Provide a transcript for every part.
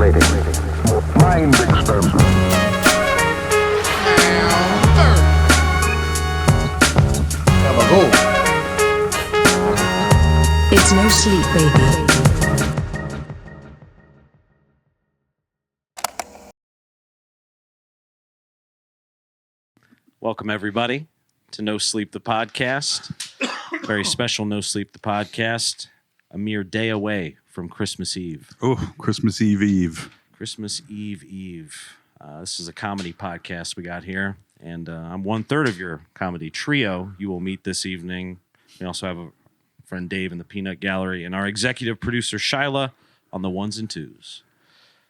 Stimulating. Mind experiment. It's no sleep, baby. Welcome, everybody, to No Sleep, the podcast. Very special No Sleep, the podcast. A mere day away from Christmas Eve. Oh, Christmas Eve Eve. Christmas Eve Eve. This is a comedy podcast we got here, and I'm 1/3 of your comedy trio you will meet this evening. We also have a friend Dave in the Peanut Gallery, and our executive producer Shyla on the ones and twos.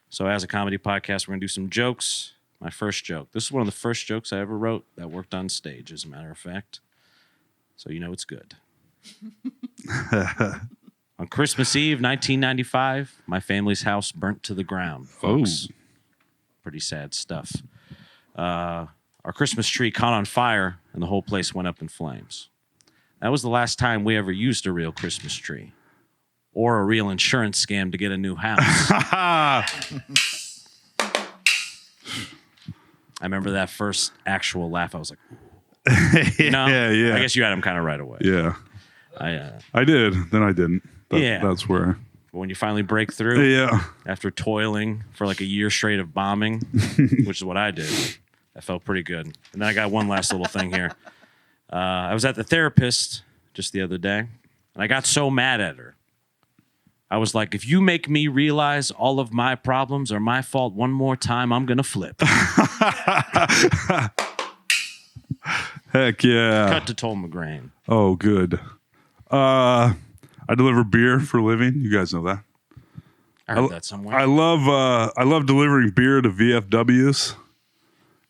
So as a comedy podcast, we're going to do some jokes. My first joke. This is one of the first jokes I ever wrote that worked on stage, as a matter of fact. So you know it's good. On Christmas Eve, 1995, my family's house burnt to the ground, folks. Oh. Pretty sad stuff. Our Christmas tree caught on fire, and the whole place went up in flames. That was the last time we ever used a real Christmas tree or a real insurance scam to get a new house. I remember that first actual laugh. I was like, you know? Yeah. I guess you had him kind of right away. Yeah. I did. Then I didn't. Yeah. That's where. But when you finally break through, Yeah. after toiling for like a year straight of bombing, which is what I did, that felt pretty good. And then I got one last little thing here. I was at the therapist just the other day, and I got so mad at her. I was like, if you make me realize all of my problems are my fault one more time, I'm going to flip. Heck yeah. Cut to Tom McGrain. Oh, good. I deliver beer for a living. You guys know that. I heard that somewhere. I love delivering beer to VFWs,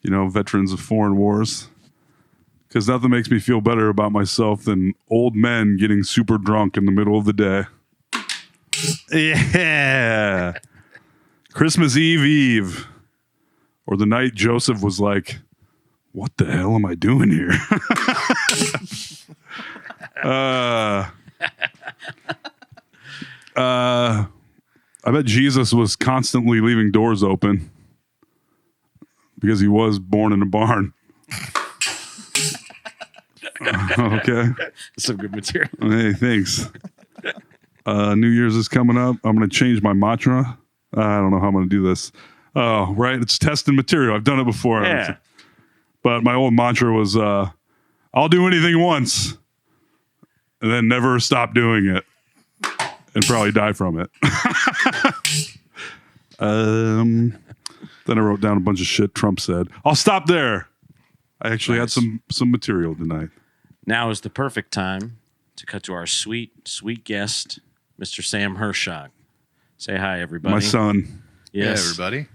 veterans of foreign wars. Because nothing makes me feel better about myself than old men getting super drunk in the middle of the day. Yeah. Christmas Eve. Or the night Joseph was like, what the hell am I doing here? I bet Jesus was constantly leaving doors open because he was born in a barn. Okay. Some good material. Hey, thanks. New Year's is coming up. I'm going to change my mantra. I don't know how I'm going to do this. Oh, right. It's tested material. I've done it before. Yeah. But my old mantra was, I'll do anything once and then never stop doing it and probably die from it. Then I wrote down a bunch of shit Trump said. I'll stop there. I actually had some material tonight. Now is the perfect time to cut to our sweet, sweet guest, Mr. Sam Hirchak. Say hi, everybody. My son. Yes. Yeah, everybody.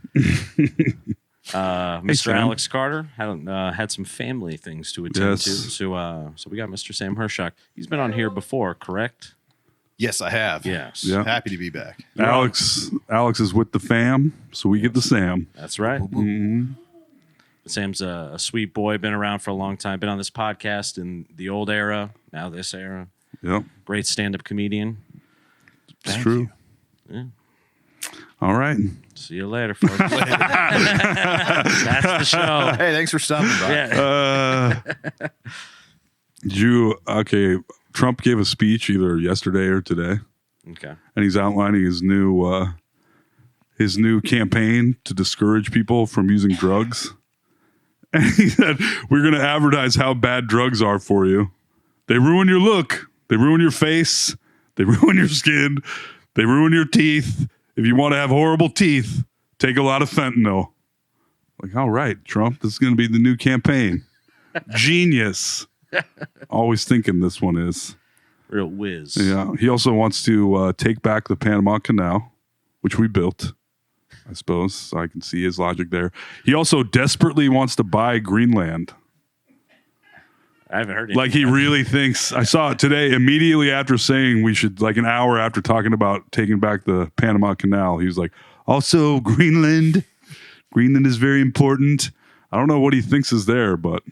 Mr. Sam. Alex Carter had some family things to attend to. So we got Mr. Sam Hirchak. He's been on here before, correct? Yes, I have. Yes. Yeah. Happy to be back. Alex is with the fam, so we get the Sam. That's right. Mm-hmm. Sam's a sweet boy, been around for a long time, been on this podcast in the old era, now this era. Yep, Great stand-up comedian. it's true. Yeah. All right. See you later, folks. That's the show. Hey, thanks for stopping by. Yeah. Trump gave a speech either yesterday or today, Okay. and he's outlining his new campaign to discourage people from using drugs. And he said, we're going to advertise how bad drugs are for you. They ruin your look. They ruin your face. They ruin your skin. They ruin your teeth. If you want to have horrible teeth, take a lot of fentanyl. Like, all right, Trump, this is going to be the new campaign. Genius. Always thinking this one is. Real whiz. Yeah. He also wants to take back the Panama Canal, which we built, I suppose. So I can see his logic there. He also desperately wants to buy Greenland. I haven't heard it. Like he really thinks. I saw it today immediately after saying we should, like an hour after talking about taking back the Panama Canal. He was like, also Greenland. Greenland is very important. I don't know what he thinks is there, but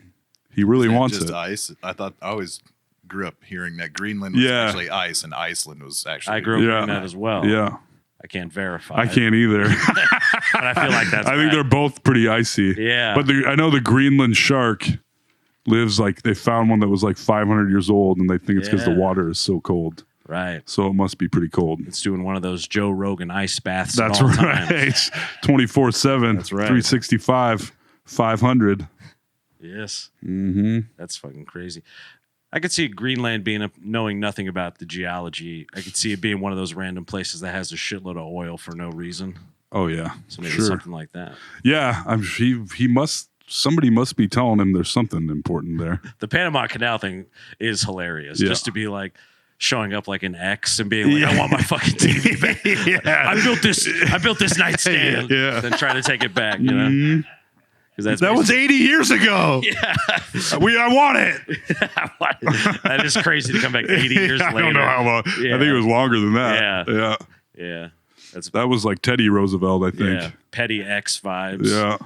he really wants just it. Ice. I always grew up hearing that Greenland was actually ice and Iceland was actually. I grew up hearing that as well. Yeah. I can't verify. I can't either. But I feel like that's. I think they're both pretty icy. Yeah. But I know the Greenland shark lives like they found one that was like 500 years old, and they think it's because the water is so cold. Right. So it must be pretty cold. It's doing one of those Joe Rogan ice baths. That's at all right. times. 24/7. That's right. 365. 500. Yes. Mm-hmm. That's fucking crazy. I could see Greenland being knowing nothing about the geology. I could see it being one of those random places that has a shitload of oil for no reason. Oh yeah, So maybe sure. something like that. Yeah, he must. Somebody must be telling him there's something important there. The Panama Canal thing is hilarious. Yeah. Just to be like showing up like an ex and being like, I want my fucking TV back. Yeah. I built this nightstand. Yeah. Then try to take it back, you know? Because That was 80 years ago. Yeah. I want it. That is crazy to come back 80 years later. I don't know how long. Yeah. I think it was longer than that. Yeah. Yeah. Yeah. That's That was like Teddy Roosevelt, I think. yeah. Petty X vibes. Yeah.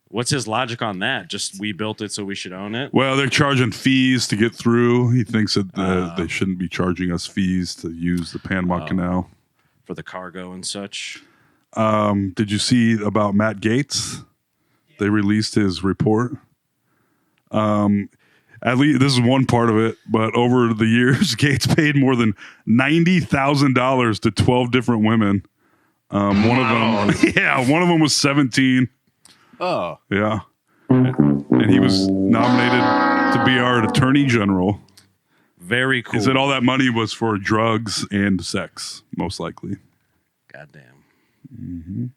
What's his logic on that? Just we built it so we should own it? Well, they're charging fees to get through. He thinks that they shouldn't be charging us fees to use the Panama Canal. For the cargo and such. Did you see about Matt Gaetz? They released his report. At least this is one part of it, but over the years, Gates paid more than $90,000 to 12 different women. One of them was 17. Oh, Yeah, and he was nominated to be our attorney general. Very cool. He said all that money was for drugs and sex, most likely. Goddamn.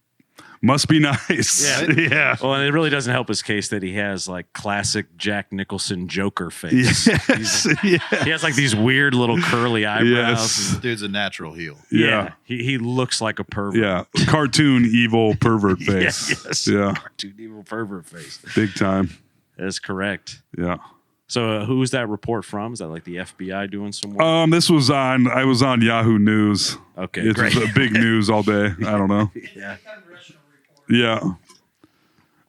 Must be nice. Yeah. Yeah. Well, and it really doesn't help his case that he has like classic Jack Nicholson Joker face. Yes. He has like these weird little curly eyebrows. Yes. dude's a natural heel. Yeah. He looks like a pervert. Yeah. Cartoon evil pervert face. Yes. Yeah. Cartoon evil pervert face. Big time. That is correct. Yeah. So who was that report from? Is that like the FBI doing some work? This was I was on Yahoo News. Okay, It's great. a big news all day. I don't know. Yeah. Yeah.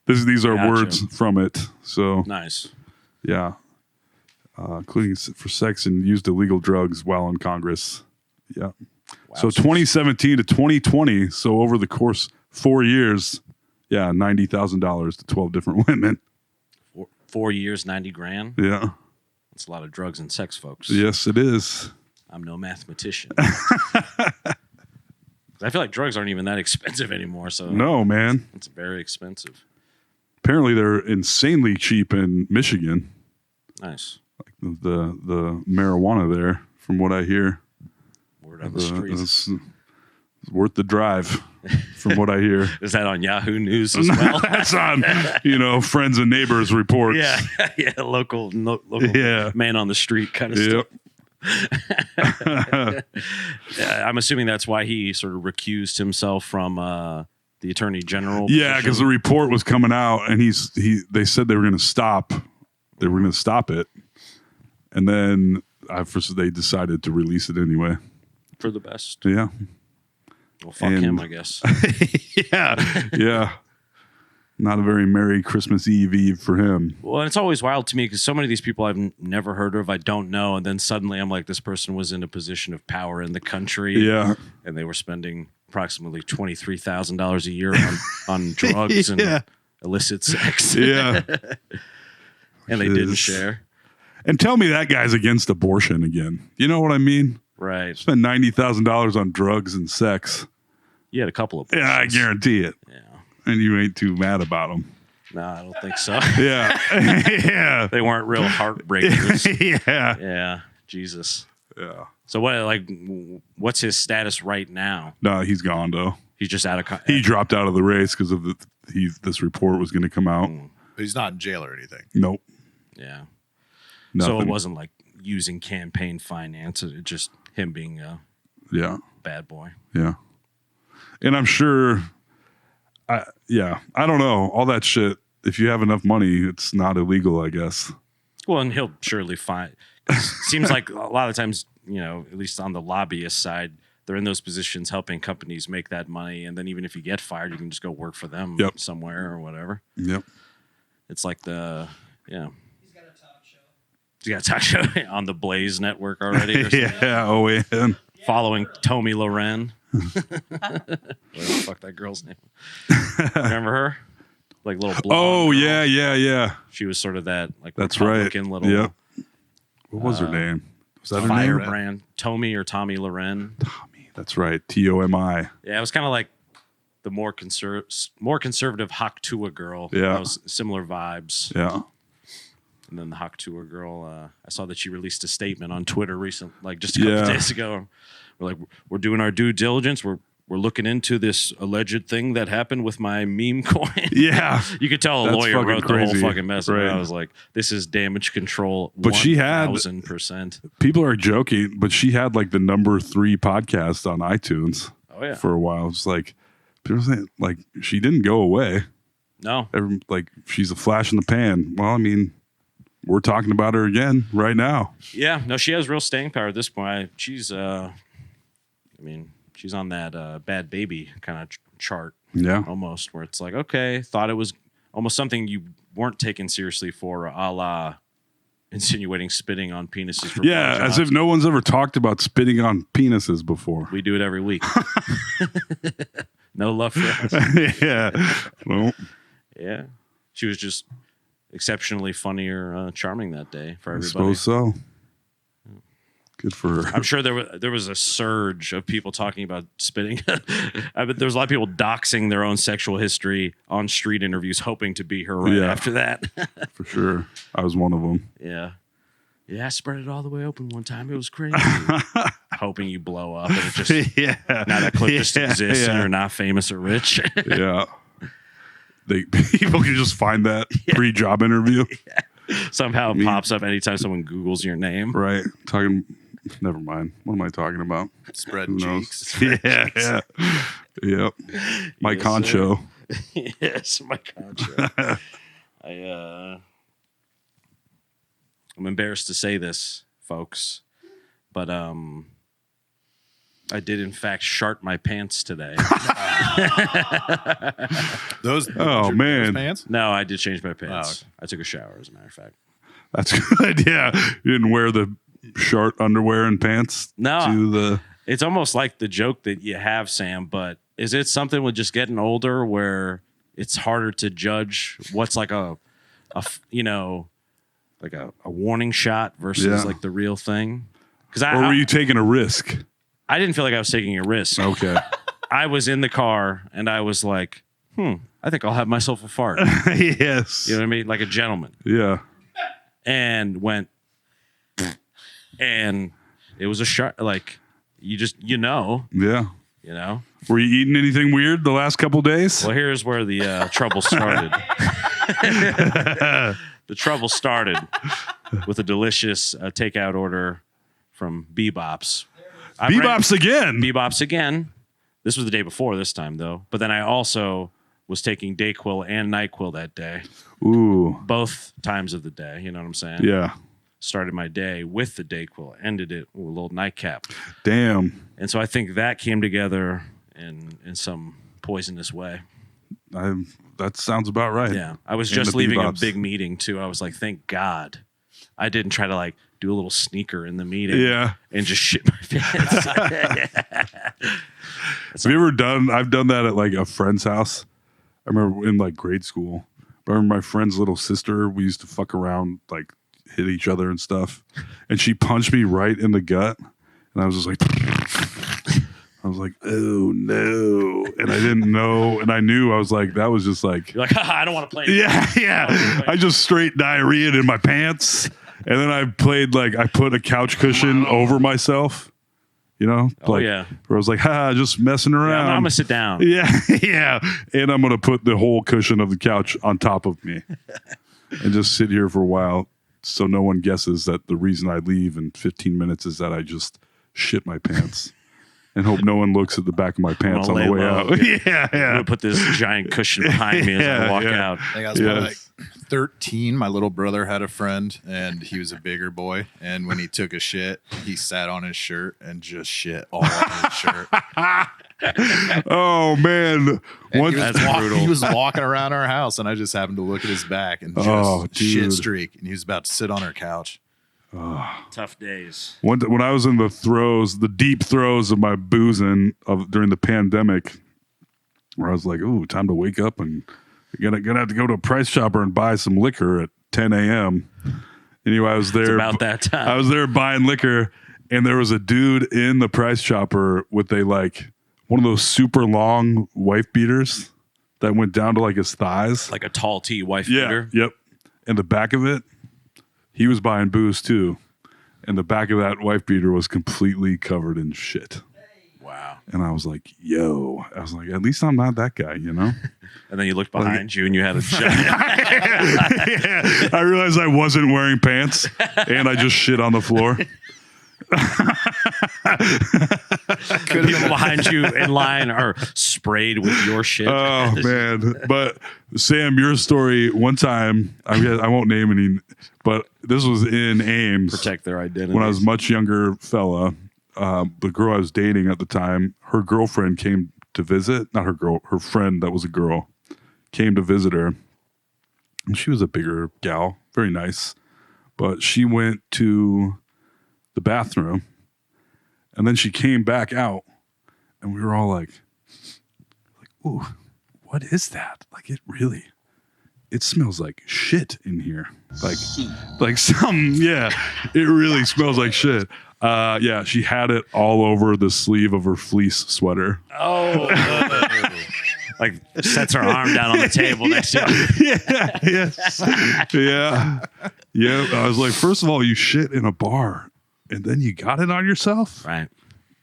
These are Gotcha. words from it. So, Nice. yeah. Including for sex and used illegal drugs while in Congress. Yeah. So 2017 to 2020. So over the course 4 years, yeah, $90,000 to 12 different women. 4 years, 90 grand. Yeah. That's a lot of drugs and sex, folks. Yes, it is. I'm no mathematician. I feel like drugs aren't even that expensive anymore. So No, man. it's very expensive. Apparently they're insanely cheap in Michigan. Nice. The marijuana there, from what I hear. Word on the streets. It's worth the drive, from what I hear. Is that on Yahoo News as well? That's on, friends and neighbors reports. Yeah. Yeah. Local Yeah. man on the street kind of Yep. stuff. I'm assuming that's why he sort of recused himself from the attorney general. Yeah, because the report was coming out, and they said they were going to stop. They were going to stop it, and then they decided to release it anyway. for the best. Yeah, Well, fuck him, I guess. yeah. Not a very Merry Christmas Eve for him. Well, and it's always wild to me because so many of these people I've never heard of, I don't know, and then suddenly I'm like, this person was in a position of power in the country. Yeah. And they were spending approximately $23,000 a year on drugs and illicit sex. Yeah. And they didn't share. And tell me that guy's against abortion again. You know what I mean? Right. Spend $90,000 on drugs and sex. You had a couple of Yeah, I guarantee it. Yeah. And you ain't too mad about them. No, I don't think so. Yeah. Yeah. They weren't real heartbreakers. Yeah. Yeah. Jesus. Yeah. So what's his status right now? No, he's gone though. He's just out of He dropped out of the race because of this report was going to come out. But he's not in jail or anything. Nope. Yeah. Nothing. So it wasn't like using campaign finance. It just him being a bad boy. Yeah. And I'm sure, I don't know. All that shit, if you have enough money, it's not illegal, I guess. Well, and he'll surely find. Seems like a lot of times, at least on the lobbyist side, they're in those positions helping companies make that money. And then even if you get fired, you can just go work for them somewhere or whatever. Yep. It's like He's got a talk show on the Blaze network already. Or something. Yeah. Oh, yeah. Following Tommy Loren. What the fuck that girl's name? Remember her? Like little blonde Oh girl. yeah. She was sort of that like That's right. Republican little Yep. What was her name? Was that her name? firebrand. Tommy Loren. Tommy. That's right. Tomi. Yeah, it was kind of like the more conservative Haktua girl. Yeah. That was similar vibes. Yeah. And then the Haktua girl, I saw that she released a statement on Twitter recently, like just a couple days ago. We're doing our due diligence. We're looking into this alleged thing that happened with my meme coin. Yeah. You could tell a That's lawyer fucking wrote the crazy. whole fucking mess. Right. And I was like, this is damage control. But she had 1000%. People are joking, but she had like the number 3 podcast on iTunes Oh yeah. for a while. It's like people saying like she didn't go away. No. Like she's a flash in the pan. Well, I mean, we're talking about her again right now. Yeah. No, she has real staying power at this point. She's on that Bad Baby kind of chart. Yeah. Almost, where it's like, okay, thought it was almost something you weren't taken seriously for, a la insinuating spitting on penises. For Yeah, as if no one's ever talked about spitting on penises before. we do it every week. No love for us. Yeah. Well, Yeah, she was just exceptionally funny or charming that day for I everybody. suppose so. Good for her. I'm sure there was a surge of people talking about spitting. I bet there was a lot of people doxing their own sexual history on street interviews, hoping to be her right Yeah. after that. For sure. I was one of them. Yeah. I spread it all the way open one time. It was crazy. Hoping you blow up and it just Yeah. now that clip just exists and yeah. you're not famous or rich. Yeah. People can just find that pre-job interview. Somehow it pops up anytime someone Googles your name. Right. Never mind. What am I talking about? Spread Who knows? cheeks. Yeah. Yep. My Yes, concho. Yes, my concho. I'm embarrassed to say this, folks, but I did in fact shart my pants today. Those man. pants? No, I did change my pants. Oh, okay. I took a shower, as a matter of fact. That's good. Yeah. You didn't wear the short underwear and pants No. to the It's almost like the joke that you have, Sam, but is it something with just getting older where it's harder to judge what's like a warning shot versus like the real thing? Because or were you taking a risk? I didn't feel like I was taking a risk. Okay. I was in the car and I was like, I think I'll have myself a fart. Yes. You know what I mean? Like a gentleman. Yeah. And went, and it was a shot. Like you know. Yeah. You know? Were you eating anything weird the last couple days? Well, here's where the trouble started. The trouble started with a delicious takeout order from Bebop's. Bebop's again. This was the day before this time, though. But then I also was taking Dayquil and NyQuil that day. Ooh. Both times of the day. You know what I'm saying? Yeah. Started my day with the Dayquil. Ended it with a little nightcap. Damn. And so I think that came together in some poisonous way. That sounds about right. Yeah. I was And just the leaving a Bebops. big meeting, too. I was like, thank God I didn't try to like do a little sneaker in the meeting. Yeah. And just shit my pants. Have you ever I've done that at like a friend's house. I remember in like grade school. I remember my friend's little sister, we used to fuck around, like hit each other and stuff. And she punched me right in the gut. And I was just like, oh no. And I didn't know. And I knew I was like, that was just like, You're like, haha, I don't want to play. yeah. I just straight diarrheaed in my pants. And then I put a couch cushion over myself, you know? Oh, yeah. Where I was like, just messing around. I'm going to sit down. Yeah. And I'm going to put the whole cushion of the couch on top of me and just sit here for a while so no one guesses that the reason I leave in 15 minutes is that I just shit my pants and hope no one looks at the back of my pants on lay the way low. out. I'm going to put this giant cushion behind me as I walk out. I think I was probably like 13. My little brother had a friend, and he was a bigger boy. And when he took a shit, he sat on his shirt and just shit all on his shirt. Oh, man. And That's brutal. He was walking around our house, and I just happened to look at his back and just Oh, shit dude. streak. And he was about to sit on our couch. Tough days. When I was in the deep throes of my boozing during the pandemic, where I was like, "Ooh, time to wake up and gonna have to go to a Price Chopper and buy some liquor at 10 a.m." Anyway, I was there. It's about that time. I was there buying liquor, and there was a dude in the Price Chopper with one of those super long wife beaters that went down to his thighs, like a tall T wife beater. Yep. And the back of it, he was buying booze too, and the back of that wife beater was completely covered in shit. Wow. And I was like, "Yo," I was like, "At least I'm not that guy, you know." And then you looked behind you and you had a giant. Yeah. I realized I wasn't wearing pants, and I just shit on the floor. People behind you in line are sprayed with your shit. Oh man! But Sam, your story. One time, I won't name any, but this was in Ames. Protect their identity. When I was a much younger fella, the girl I was dating at the time, her girlfriend came to visit. Not her girl, her friend that was a girl came to visit her, and she was a bigger gal, very nice, but she went to the bathroom, and then she came back out, and we were all like, "Ooh, what is that? It smells like shit in here. It really smells like shit." Yeah, she had it all over the sleeve of her fleece sweater. Oh, sets her arm down on the table next to you. Yeah. I was like, first of all, you shit in a bar, and then you got it on yourself? Right.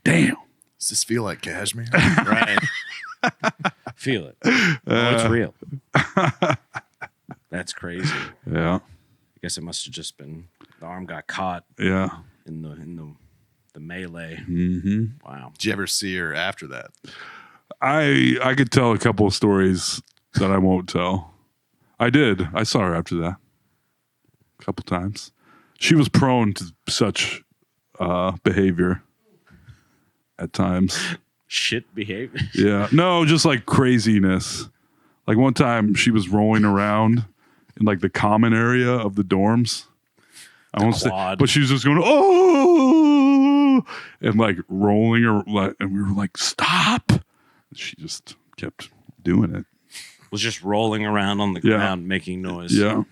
Damn. Does this feel like cashmere? Right. Feel it. It's real. That's crazy. Yeah. I guess it must have just been the arm got caught. Yeah. In the melee. Mm-hmm. Wow. Did you ever see her after that? I could tell a couple of stories that I won't tell. I did. I saw her after that a couple times. She was prone to such behavior at times. Shit behavior. Yeah. No, just craziness. One time she was rolling around in the common area of the dorms. I won't say, but she was just going, "Oh," and rolling her, and we were like, "Stop." She just kept doing it. Was just rolling around on the ground making noise. Yeah.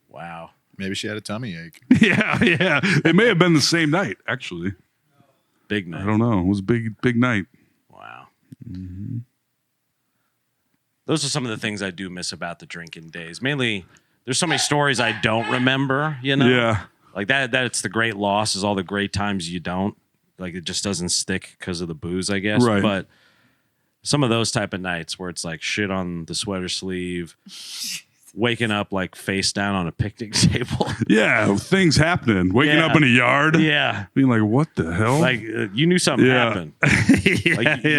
Wow. Maybe she had a tummy ache. Yeah. It may have been the same night, actually. Big night. I don't know. It was a big night. Wow. Mm-hmm. Those are some of the things I do miss about the drinking days. Mainly, there's so many stories I don't remember, you know? Yeah. That's the great loss, is all the great times you don't. It just doesn't stick because of the booze, I guess. Right. But some of those type of nights where it's shit on the sweater sleeve, waking up face down on a picnic table. Yeah, things happening. Waking up in a yard. Yeah. Being like, what the hell? You knew something happened. You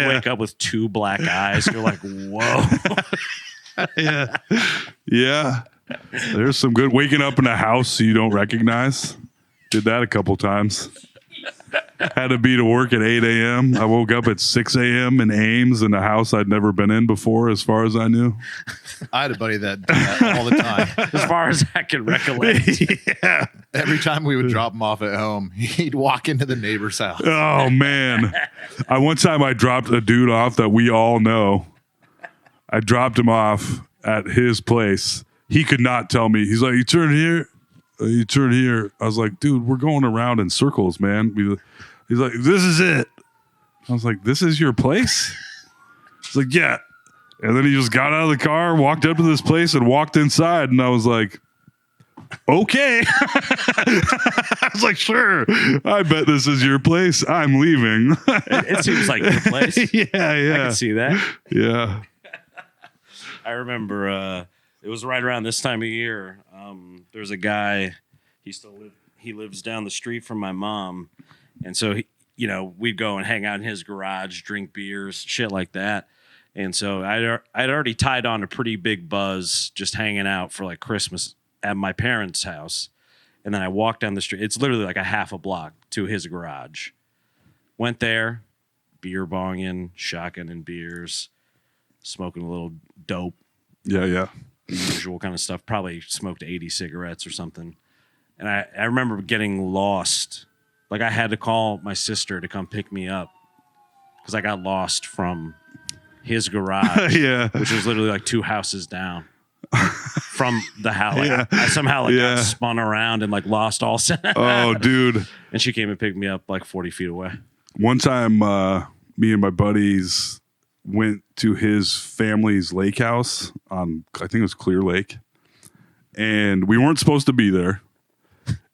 wake up with two black eyes. You're like, whoa. Yeah. There's some good waking up in a house you don't recognize. Did that a couple times. Had to be to work at 8 a.m. I woke up at 6 a.m. in Ames in a house I'd never been in before, as far as I knew. I had a buddy that did that all the time. As far as I can recollect. Yeah. Every time we would drop him off at home, he'd walk into the neighbor's house. Oh, man. One time I dropped a dude off that we all know. I dropped him off at his place. He could not tell me. He's like, "You turn here. You turn here." I was like, "Dude, we're going around in circles, man." He's like, "This is it." I was like, "This is your place?" He's like, "Yeah." And then he just got out of the car, walked up to this place, and walked inside. And I was like, "Okay." I was like, "Sure. I bet this is your place. I'm leaving." It seems like your place. Yeah. I can see that. Yeah. I remember it was right around this time of year. There's a guy. He lives down the street from my mom, and so we'd go and hang out in his garage, drink beers, shit like that. And so I'd already tied on a pretty big buzz just hanging out for Christmas at my parents' house. And then I walked down the street. It's literally a half a block to his garage. Went there, beer bonging, shotgun and beers, smoking a little dope. Yeah. The usual kind of stuff. Probably smoked 80 cigarettes or something. And I remember getting lost. Like I had to call my sister to come pick me up because I got lost from his garage, Yeah. which was literally like 2 houses down from the house. Like, Yeah. I somehow like Yeah. got spun around and like lost all sense. Oh, dude. And she came and picked me up like 40 feet away. One time, me and my buddies went to his family's lake house on, I think it was Clear Lake. And we weren't supposed to be there.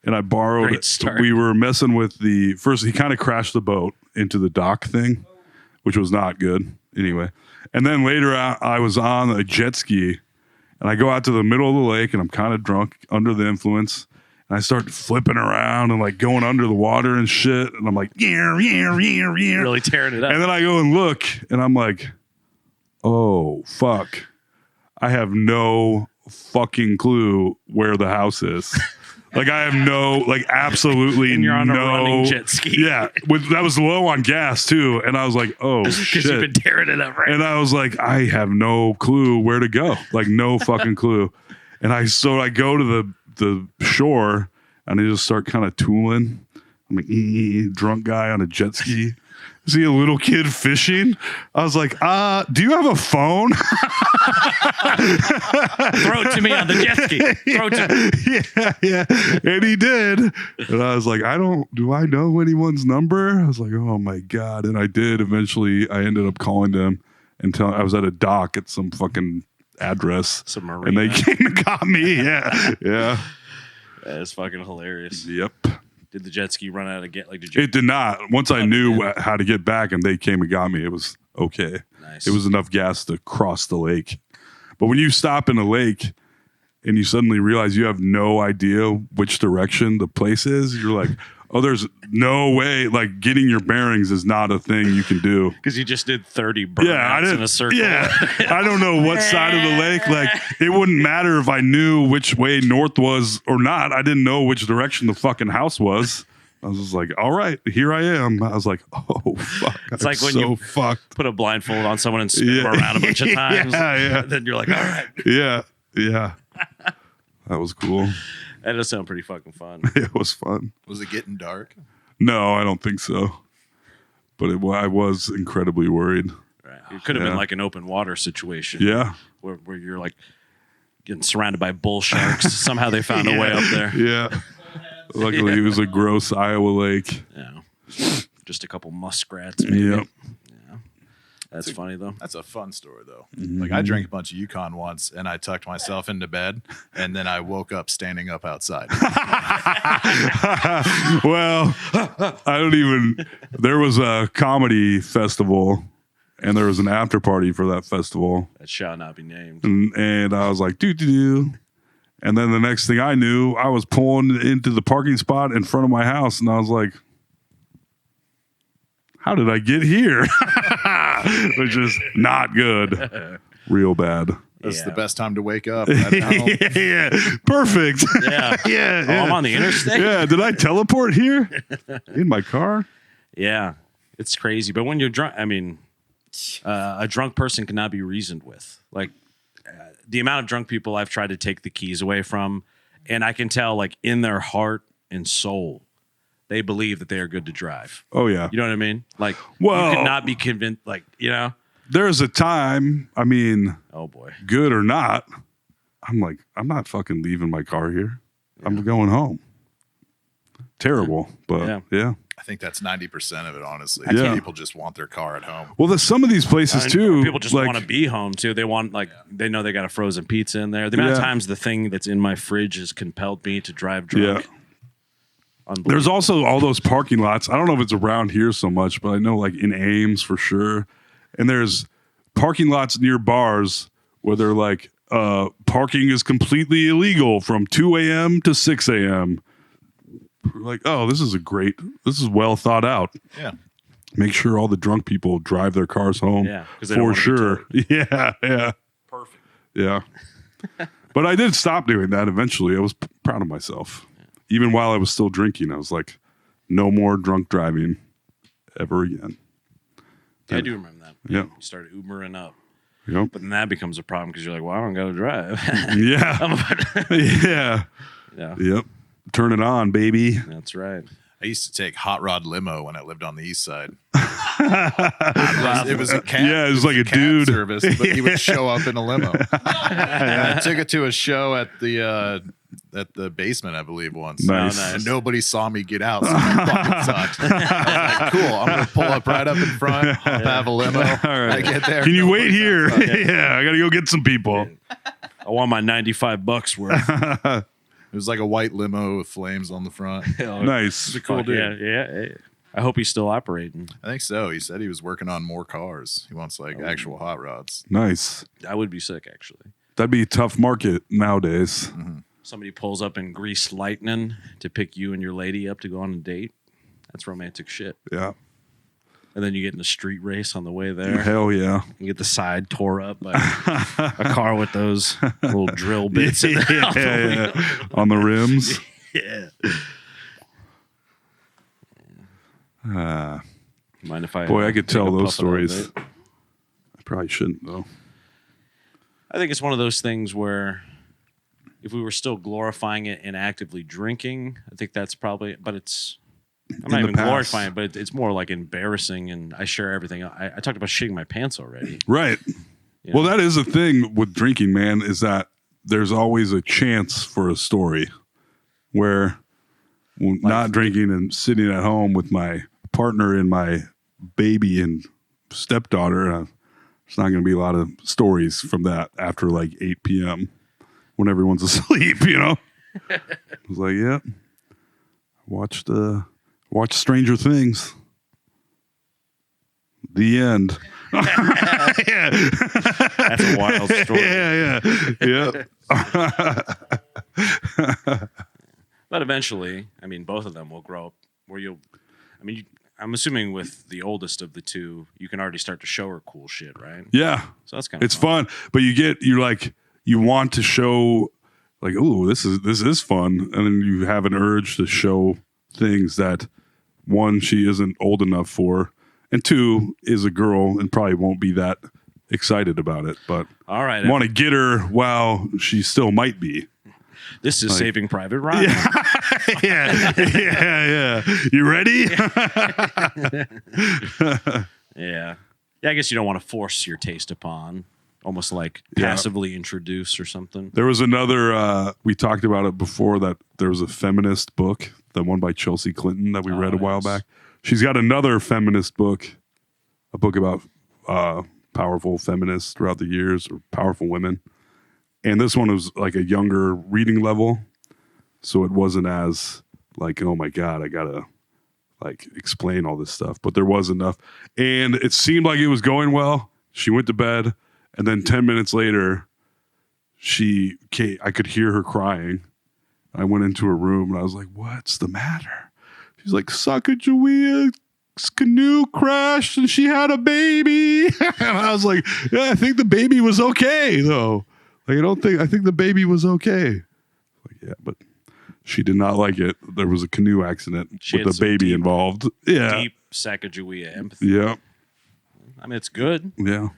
And I borrowed Great it. start. We were messing with first he kind of crashed the boat into the dock thing, which was not good anyway. And then later I was on a jet ski and I go out to the middle of the lake and I'm kind of drunk under the influence. And I start flipping around and like going under the water and shit. And I'm like, yeah. Really tearing it up. And then I go and look and I'm like, oh, fuck. I have no fucking clue where the house is. Like I have absolutely And you're on a no running jet ski. Yeah, that was low on gas too, and I was like, "Oh Because shit!" you've been tearing it up, right? And I was like, "I have no clue where to go, like no fucking clue." And I go to the shore, and I just start kind of tooling. I'm like, drunk guy on a jet ski. See a little kid fishing. I was like, do you have a phone? Throw it to me on the jet ski. Throw it to me. Yeah. And he did. And I was like, do I know anyone's number? I was like, oh my God. And I did. Eventually, I ended up calling them and telling I was at a dock at some fucking address. Some marina. And they came and got me. Yeah. Yeah. That's fucking hilarious. Yep. Did the jet ski run out of gas? Like, did you? It did not. Once I knew how to get back and they came and got me, it was okay. Nice. It was enough gas to cross the lake. But when you stop in a lake and you suddenly realize you have no idea which direction the place is, you're like, oh, there's no way. Like getting your bearings is not a thing you can do. Because you just did 30 burnouts Yeah, I didn't. in a circle. Yeah, I don't know what side of the lake. Like it wouldn't matter if I knew which way north was or not. I didn't know which direction the fucking house was. I was just like, all right, here I am. I was like, oh fuck, It's like when so you fucked. put a blindfold on someone and spin them around a bunch of times. Yeah. Then you're like, all right. Yeah, that was cool. That does sound pretty fucking fun. It was fun. Was it getting dark? No, I don't think so. But I was incredibly worried. Right. It could have Yeah. been like an open water situation. Yeah, Where you're like getting surrounded by bull sharks. Somehow they found a way up there. yeah. Luckily, it was a gross Iowa lake. Yeah. Just a couple muskrats, maybe. Yep. Yeah. That's funny though. That's a fun story though. Mm-hmm. Like I drank a bunch of Yukon once and I tucked myself into bed and then I woke up standing up outside. Well, I don't even. There was a comedy festival, and there was an after party for that festival, That shall not be named. and I was like, doo. And then the next thing I knew, I was pulling into the parking spot in front of my house, and I was like, how did I get here? Which is not good. Real bad. That's Yeah. the best time to wake up. At home. Yeah. Perfect. Yeah. Yeah. Oh, I'm on the interstate. Yeah. Did I teleport here? In my car? Yeah, it's crazy. But when you're drunk, I mean, a drunk person cannot be reasoned with. Like the amount of drunk people I've tried to take the keys away from, and I can tell, like in their heart and soul, they believe that they are good to drive. Oh, yeah. You know what I mean? Like, Well- you could not be convinced. Like, you know? There's a time, I mean, Oh boy. good or not, I'm like, I'm not fucking leaving my car here. I'm going home. Terrible, but yeah. I think that's 90% of it, honestly. Yeah. People just want their car at home. Well, there's some of these places And too. people just like, want to be home too. They want they know they got a frozen pizza in there. The amount of Yeah. times the thing that's in my fridge has compelled me to drive drunk. Yeah. Unbelievable. There's also all those parking lots. I don't know if it's around here so much, but I know like in Ames for sure. And there's parking lots near bars where they're like, parking is completely illegal from 2 a.m. to 6 a.m. We're like, oh, this is well thought out. Yeah. Make sure all the drunk people drive their cars home. Yeah, 'cause they don't for wanna be sure. Yeah. perfect. Yeah. But I did stop doing that eventually. I was proud of myself. Even while I was still drinking, I was like, no more drunk driving ever again. Yeah, I do remember that. Yeah. You started Ubering up. Yep. But then that becomes a problem because you're like, well, I don't got to drive. Yeah. Yeah. Yeah. Yep. turn it on, baby. That's right. I used to take hot rod limo when I lived on the east side. It was a cab. Yeah, it was like a cab dude. service, but he would show up in a limo. And I took it to a show at the basement, I believe, once. Nice. And nobody saw me get out, so I fucking sucked. I was like, cool, I'm going to pull up right up in front, have a limo. All right. I get there. Can you wait nobody's here? outside. Yeah, I got to go get some people. I want my $95 worth. It was like a white limo with flames on the front. Nice. Cool, dude. Yeah. I hope he's still operating. I think so. He said he was working on more cars. He wants like actual hot rods. Nice. I would be sick, actually. That'd be a tough market nowadays. Somebody pulls up in greased lightning to pick you and your lady up to go on a date. That's romantic shit. Yeah. And then you get in a street race on the way there. Hell yeah. You get the side tore up by a car with those little drill bits in the Yeah. On the rims. Yeah. Mind if I? Boy, I could take tell a those puff of that stories. vape? I probably shouldn't, though. I think it's one of those things where if we were still glorifying it and actively drinking, I think that's probably. But it's. I'm not the even past. glorifying it, but it's more like embarrassing. And I share everything. I talked about shitting my pants already. Right. You Well, know? that is the thing with drinking, man, is that there's always a chance for a story where not drinking and sitting at home with my partner and my baby and stepdaughter, there's not going to be a lot of stories from that after like 8 p.m. when everyone's asleep, you know? I was like, yeah, watched Stranger Things. The end. Yeah. That's a wild story. Yeah. But eventually, I mean, both of them will grow up where I'm assuming with the oldest of the two, you can already start to show her cool shit, right? Yeah. So that's kind of It's fun, but you want to show like, oh, this is fun, and then you have an urge to show things that one, she isn't old enough for, and two, is a girl and probably won't be that excited about it, but All right. want to get her while she still might be. This is Saving Private Ryan. Yeah. You ready? Yeah. I guess you don't want to force your taste upon, almost like Yeah. passively introduce or something. There was another, we talked about it before, that there was a feminist book, the one by Chelsea Clinton that we read a while yes. back. She's got another feminist book, a book about powerful feminists throughout the years, or powerful women. And this one was like a younger reading level. So it wasn't as like, oh my God, I got to like explain all this stuff. But there was enough. And it seemed like it was going well. She went to bed. And then 10 minutes later, I could hear her crying. I went into her room and I was like, what's the matter? She's like, Sacagawea's canoe crashed and she had a baby. And I was like, yeah, I think the baby was okay though. Like, I think the baby was okay. Like, yeah, but she did not like it. There was a canoe accident She with had the some baby deep- involved. Yeah. Deep Sacagawea empathy. Yeah. I mean, it's good. Yeah.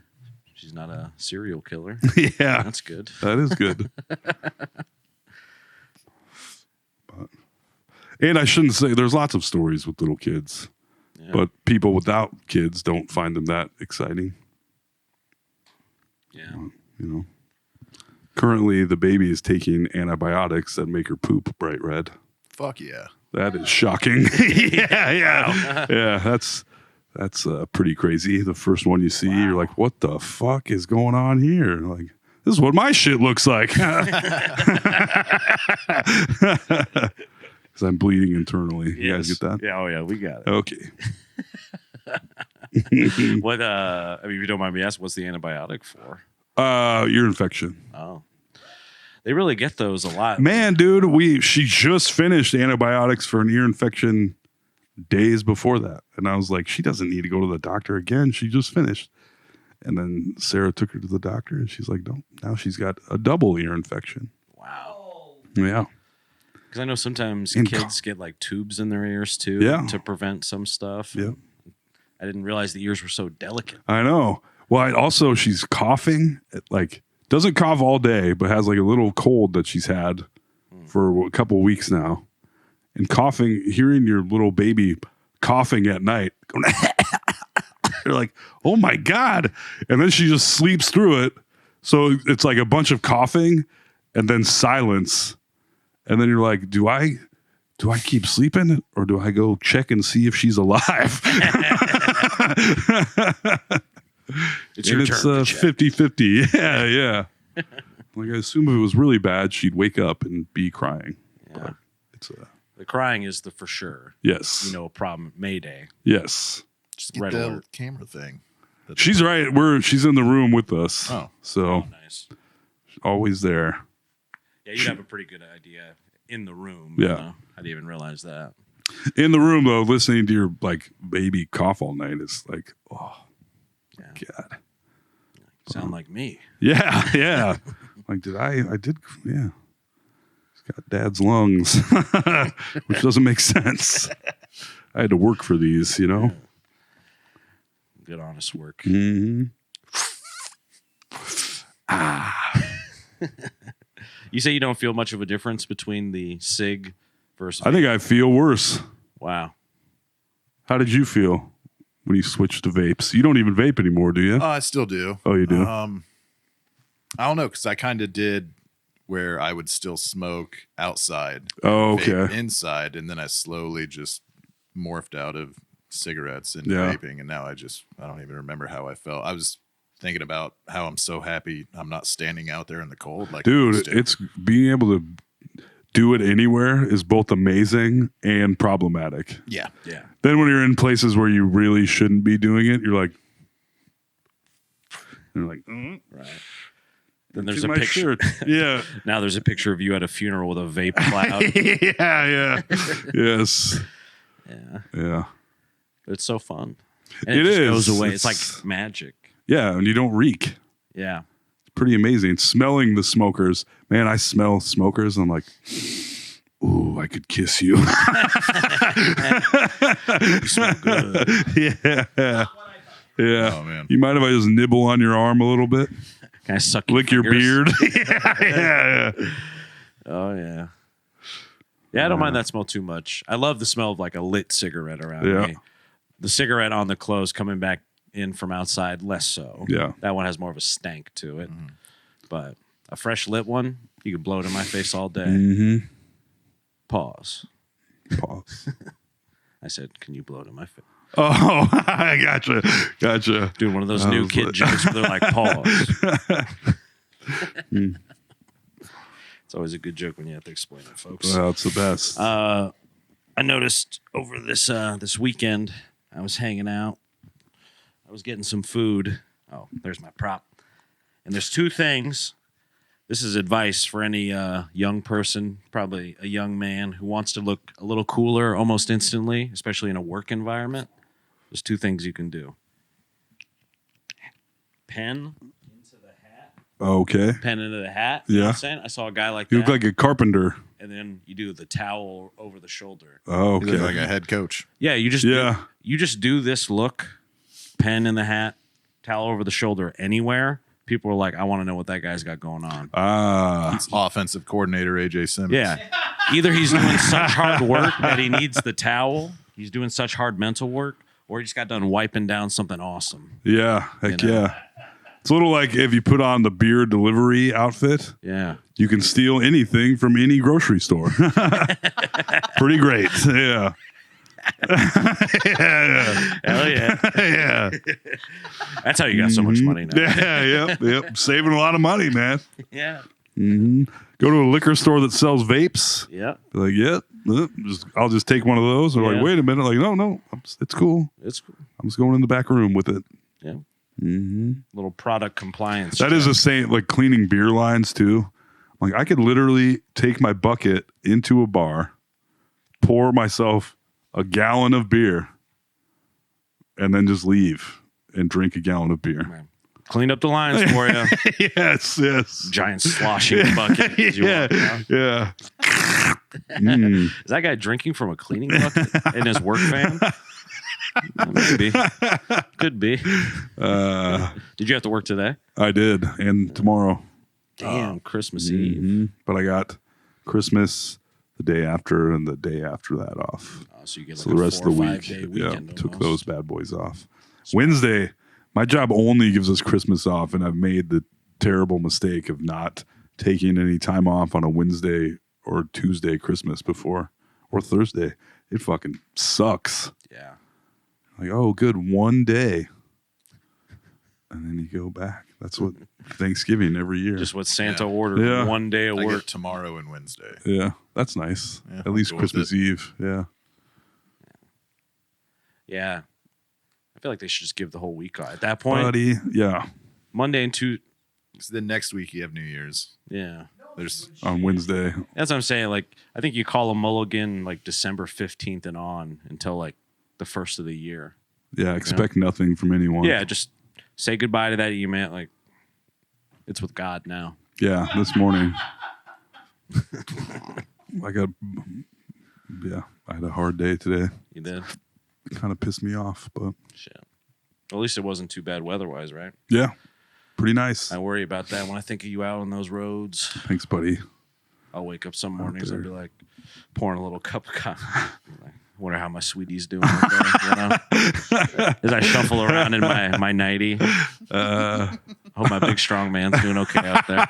She's not a serial killer. Yeah. That's good. That is good. And I shouldn't say, there's lots of stories with little kids, Yeah. but people without kids don't find them that exciting. Yeah. You know, currently the baby is taking antibiotics that make her poop bright red. Fuck yeah. That is shocking. Yeah. That's pretty crazy. The first one you see, you're like, what the fuck is going on here? Like, this is what my shit looks like. Because I'm bleeding internally. You guys get that? Yeah. Oh, yeah. We got it. Okay. What? I mean, if you don't mind me asking, what's the antibiotic for? Ear infection. Oh, they really get those a lot. Man, dude, she just finished antibiotics for an ear infection days before that. And I was like, she doesn't need to go to the doctor again. She just finished. And then Sarah took her to the doctor and she's like, no, now she's got a double ear infection. Wow. Yeah. Because I know sometimes In kids get like tubes in their ears too, Yeah. to prevent some stuff. Yeah. I didn't realize the ears were so delicate. I know. Well, she's coughing, like doesn't cough all day, but has like a little cold that she's had for a couple weeks now. and coughing, hearing your little baby coughing at night. Going, you're like, oh my God. And then she just sleeps through it. So it's like a bunch of coughing and then silence. And then you're like, do I keep sleeping or do I go check and see if she's alive? It's your It's turn. to check. 50-50. Yeah. Like I assume if it was really bad, she'd wake up and be crying. Yeah. But it's The crying is the for sure. yes. A problem. Mayday. Yes. Just get Red the alert. camera thing. She's right. She's in the room with us. Oh. So Oh, nice. always there. Yeah, you have a pretty good idea in the room. Yeah. I didn't even realize that. In the room though, listening to your like baby cough all night is like, oh Yeah. God. Sound like me. Yeah. Like I did yeah. He's got dad's lungs. Which doesn't make sense. I had to work for these, Good, honest work. Mm-hmm. You say you don't feel much of a difference between the cig versus. I think I feel worse. Wow. How did you feel when you switched to vapes? You don't even vape anymore, do you? I still do. Oh, you do? I don't know, because I kind of did where I would still smoke outside. Oh, vape okay. inside, and then I slowly just morphed out of cigarettes into Yeah. vaping, and now I don't even remember how I felt. I was thinking about how I'm so happy I'm not standing out there in the cold. Like I used Dude, to. it's being able to do it anywhere is both amazing and problematic. Yeah. Yeah. Then when you're in places where you really shouldn't be doing it, you're like, Right. Then there's "To a my picture. shirt." Yeah. Now there's a picture of you at a funeral with a vape cloud. Yeah. Yes. Yeah. Yeah. It's so fun. And It just is. goes away. It's It's- like magic. Yeah. And you don't reek. Yeah. Pretty amazing. Smelling the smokers. Man, I smell smokers. I'm like, ooh, I could kiss you. You smell good. Yeah. Yeah. Oh, man. You mind if I just nibble on your arm a little bit? Can I suck Lick your fingers? beard? Yeah. Oh, yeah. Yeah, I don't mind that smell too much. I love the smell of like a lit cigarette around Yeah. me. The cigarette on the clothes coming back in from outside, less so. Yeah. That one has more of a stank to it. But a fresh lit one, you can blow it in my face all day. Mm-hmm. Pause. Pause. I said, can you blow it in my face? Oh, I gotcha. Doing one of those I new was kid like- jokes where they're like, pause. It's always a good joke when you have to explain it, folks. Well, it's the best. I noticed over this weekend, I was hanging out. I was getting some food. Oh, there's my prop. And there's two things. This is advice for any young person, probably a young man who wants to look a little cooler almost instantly, especially in a work environment. There's two things you can do. Pen into the hat. Okay. Pen into the hat. You know what Yeah. I'm saying? I saw a guy like You that. look like a carpenter. And then you do the towel over the shoulder. Oh, You look okay. like a head coach. Yeah, you just Yeah. you just do this look, pen in the hat, towel over the shoulder anywhere. People are like, I want to know what that guy's got going on. It's offensive coordinator AJ Simmons. Yeah. Either he's doing such hard work that he needs the towel, he's doing such hard mental work, or he just got done wiping down something awesome. Yeah. Heck You know? yeah. It's a little like if you put on the beer delivery outfit, Yeah. you can steal anything from any grocery store. Pretty great. Yeah. Hell yeah. Yeah. That's how you got so much money now. Yeah. Yep. Saving a lot of money, man. Yeah. Go to a liquor store that sells vapes. Yeah. Be like, I'll just take one of those. Or Yeah. like, wait a minute. Like, no, it's cool. It's cool. I'm just going in the back room with it. Yeah. Little product compliance. That is the same, like cleaning beer lines too. Like I could literally take my bucket into a bar, pour myself a gallon of beer, and then just leave and drink a gallon of beer. Clean up the lines for you. Yes. Giant sloshing bucket. As you walk down. Yeah. Is that guy drinking from a cleaning bucket in his work van? Maybe. Could be. Did you have to work today? I did, and tomorrow. Damn, Christmas Eve. But I got Christmas the day after, and the day after that off. So you get like So the rest of the week, took those bad boys off. Wednesday, my job only gives us Christmas off, and I've made the terrible mistake of not taking any time off on a Wednesday or Tuesday Christmas before, or Thursday. It fucking sucks. Yeah. Like, oh, good, one day. And then you go back. That's what Thanksgiving every year. Just what Santa ordered. One day of I work. get tomorrow and Wednesday. Yeah, that's nice. Yeah, At least Christmas Eve. Yeah. Yeah. I feel like they should just give the whole week off. At that point, Buddy, yeah. Monday and Tuesday. So then next week you have New Year's. Yeah. There's On Wednesday. That's what I'm saying. Like, I think you call a mulligan like December 15th and on until like the first of the year. Yeah, expect nothing from anyone. Yeah, just say goodbye to that email. Like, it's with God now. Yeah, this morning. I had a hard day today. You did? Kind of pissed me off, but Shit. Well, at least it wasn't too bad weather-wise, right? yeah, pretty nice. I worry about that when I think of you out on those roads. Thanks, buddy. I'll wake up some mornings and be like pouring a little cup of coffee. Like, wonder how my sweetie's doing. Out there, you know? As I shuffle around in my nightie. Hope my big strong man's doing okay out there.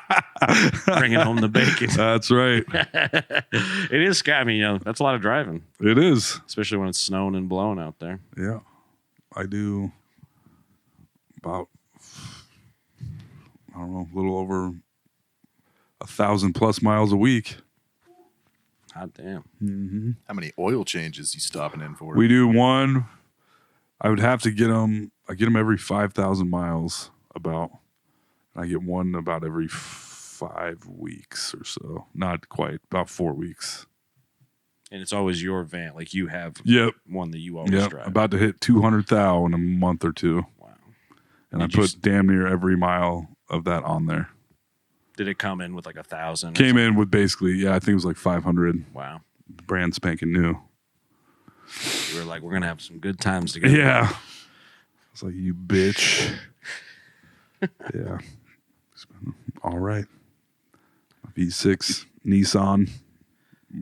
Bringing home the bacon. That's right. It is scary. I mean, that's a lot of driving, It is. especially when it's snowing and blowing out there. Yeah. I do about, I don't know, a little over 1,000+ miles a week. God damn. how many oil changes you stopping in for? We do one. I would have to get them. I get them every 5,000 miles about. I get one about every 5 weeks or so. Not quite, about 4 weeks. And it's always your van. Like you have Yep. one that you always Yep. drive. About to hit 200,000 in a month or two. Wow. And I Did you put damn near every mile of that on there. Did it come in with like 1,000? Came in with basically, I think it was like 500. Wow. Brand spanking new. You were like, we're going to have some good times together. Yeah. I was like, you bitch. Yeah. It's been all right. V6 Nissan.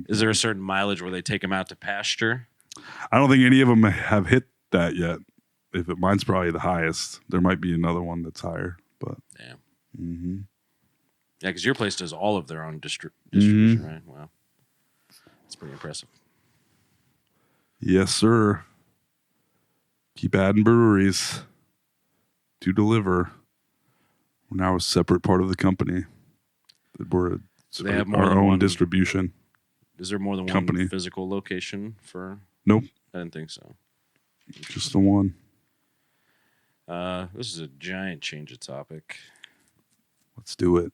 Is there a certain mileage where they take them out to pasture? I don't think any of them have hit that yet. Mine's probably the highest. There might be another one that's higher, but Damn. mm-hmm. Yeah, because your place does all of their own distribution, right? Wow. That's pretty impressive. Yes, sir. Keep adding breweries to deliver. We're now a separate part of the company. We're So they have more our than own one distribution. Is there more than company. one physical location for? Nope, I didn't think so. just the one. This is a giant change of topic. Let's do it.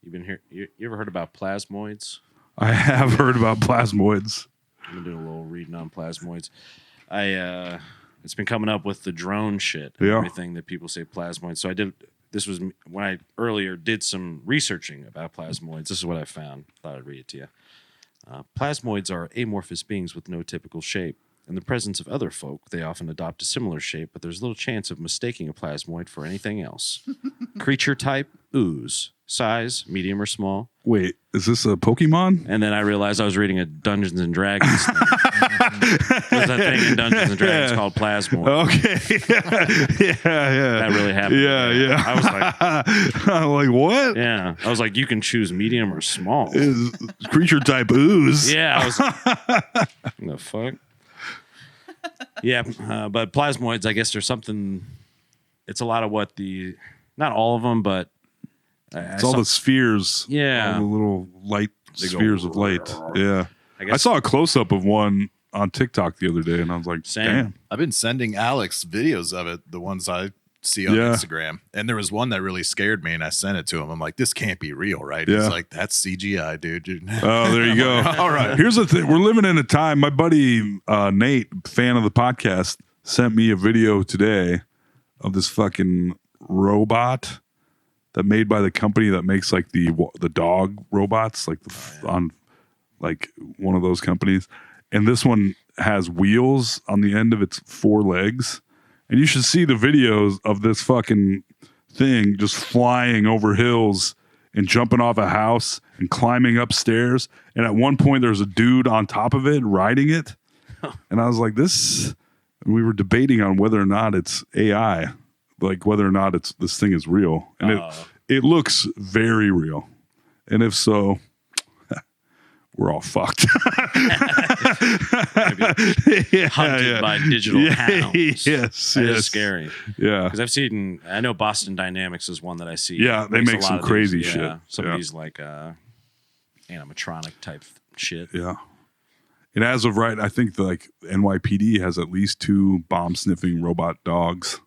You've been here. You ever heard about plasmoids? I have heard about plasmoids. I've been doing a little reading on plasmoids. It's been coming up with the drone shit and Yeah. everything that people say plasmoids. So this was when I earlier did some researching about plasmoids. This is what I found. Thought I'd read it to you. Plasmoids are amorphous beings with no typical shape. In the presence of other folk, they often adopt a similar shape, but there's little chance of mistaking a plasmoid for anything else. Creature type, ooze. Size, medium or small. Wait, is this a Pokemon? And then I realized I was reading a Dungeons and Dragons thing. There's a thing in Dungeons and Dragons called Plasmoid. Okay. yeah. That really happened. Yeah. I was like, I'm like, what? yeah. I was like, you can choose medium or small. Is creature type ooze? Yeah. I was like, the fuck? Yeah. But plasmoids, I guess there's something, it's a lot of what not all of them, but It's all the spheres. Yeah. All the little light They go, spheres of light. Yeah. I guess- I saw a close up of one on TikTok the other day and I was like, Same. damn. I've been sending Alex videos of it, the ones I see on Yeah. Instagram. And there was one that really scared me and I sent it to him. I'm like, this can't be real, right? Yeah. He's like, that's CGI, dude. Oh, there you go. All right. Here's the thing. We're living in a time. My buddy Nate, fan of the podcast, sent me a video today of this fucking robot that made by the company that makes like the dog robots, like on like one of those companies. And this one has wheels on the end of its 4 legs. And you should see the videos of this fucking thing just flying over hills and jumping off a house and climbing upstairs. And at one point, there's a dude on top of it riding it. And I was like, we were debating on whether or not it's AI, like whether or not this thing is real. And it looks very real. And if so, we're all fucked. Hunted by digital hounds. Yes. That is scary. Yeah. Because I know Boston Dynamics is one that I see. Yeah, they Makes make a lot some of crazy these, shit. Some Yeah. of these like animatronic type shit. Yeah. And as of right, I think the NYPD has at least 2 bomb sniffing robot dogs.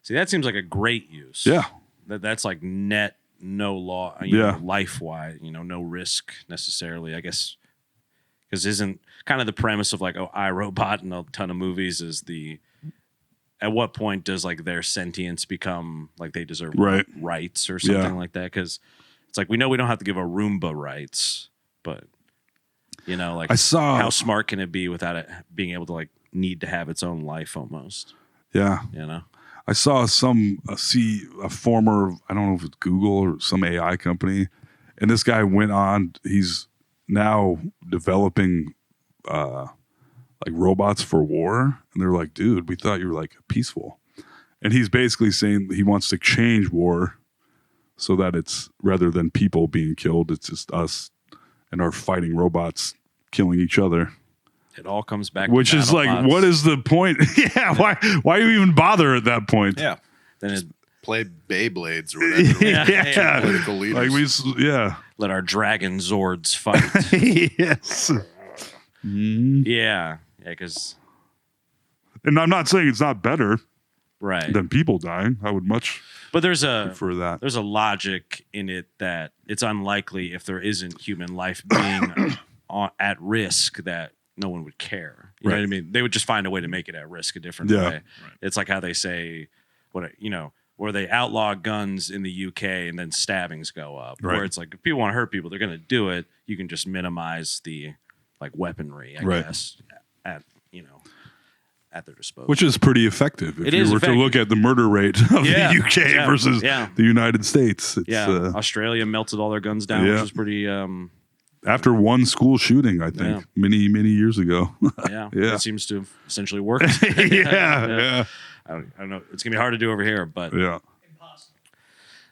See, that seems like a great use. Yeah. That's like net, no law, life wise, no risk necessarily, I guess. Because isn't kind of the premise of like, iRobot in a ton of movies is at what point does like their sentience become like they deserve rights or something like that? Because it's like, we know we don't have to give a Roomba rights, but like I saw how smart can it be without it being able to like need to have its own life almost? Yeah. I saw a former, I don't know if it's Google or some AI company, and this guy went on, he's now developing like robots for war. And they're like, dude, we thought you were like peaceful. And he's basically saying he wants to change war so that it's rather than people being killed, it's just us and our fighting robots killing each other. It all comes back Which to is like, BattleBots. what is the point? Yeah, why you even bother at that point? Yeah. Then it, Play Beyblades or whatever. Yeah. Political leaders. Like let our dragon zords fight. yes. Yeah, because And I'm not saying it's not better right. than people dying. I would much But there's prefer that. a logic in it that it's unlikely if there isn't human life being at risk that no one would care. You know what I mean? They would just find a way to make it at risk a different way. Right. It's like how they say, where they outlaw guns in the UK and then stabbings go up. Right. Where it's like, if people want to hurt people, they're going to do it. You can just minimize the weaponry, I guess, at their disposal. Which is pretty effective. If you were to look at the murder rate of the UK versus the United States. It's, Australia melted all their guns down, which was pretty... after one school shooting, I think, many, many years ago. It seems to have essentially worked. Yeah. I don't know. It's going to be hard to do over here, but Impossible.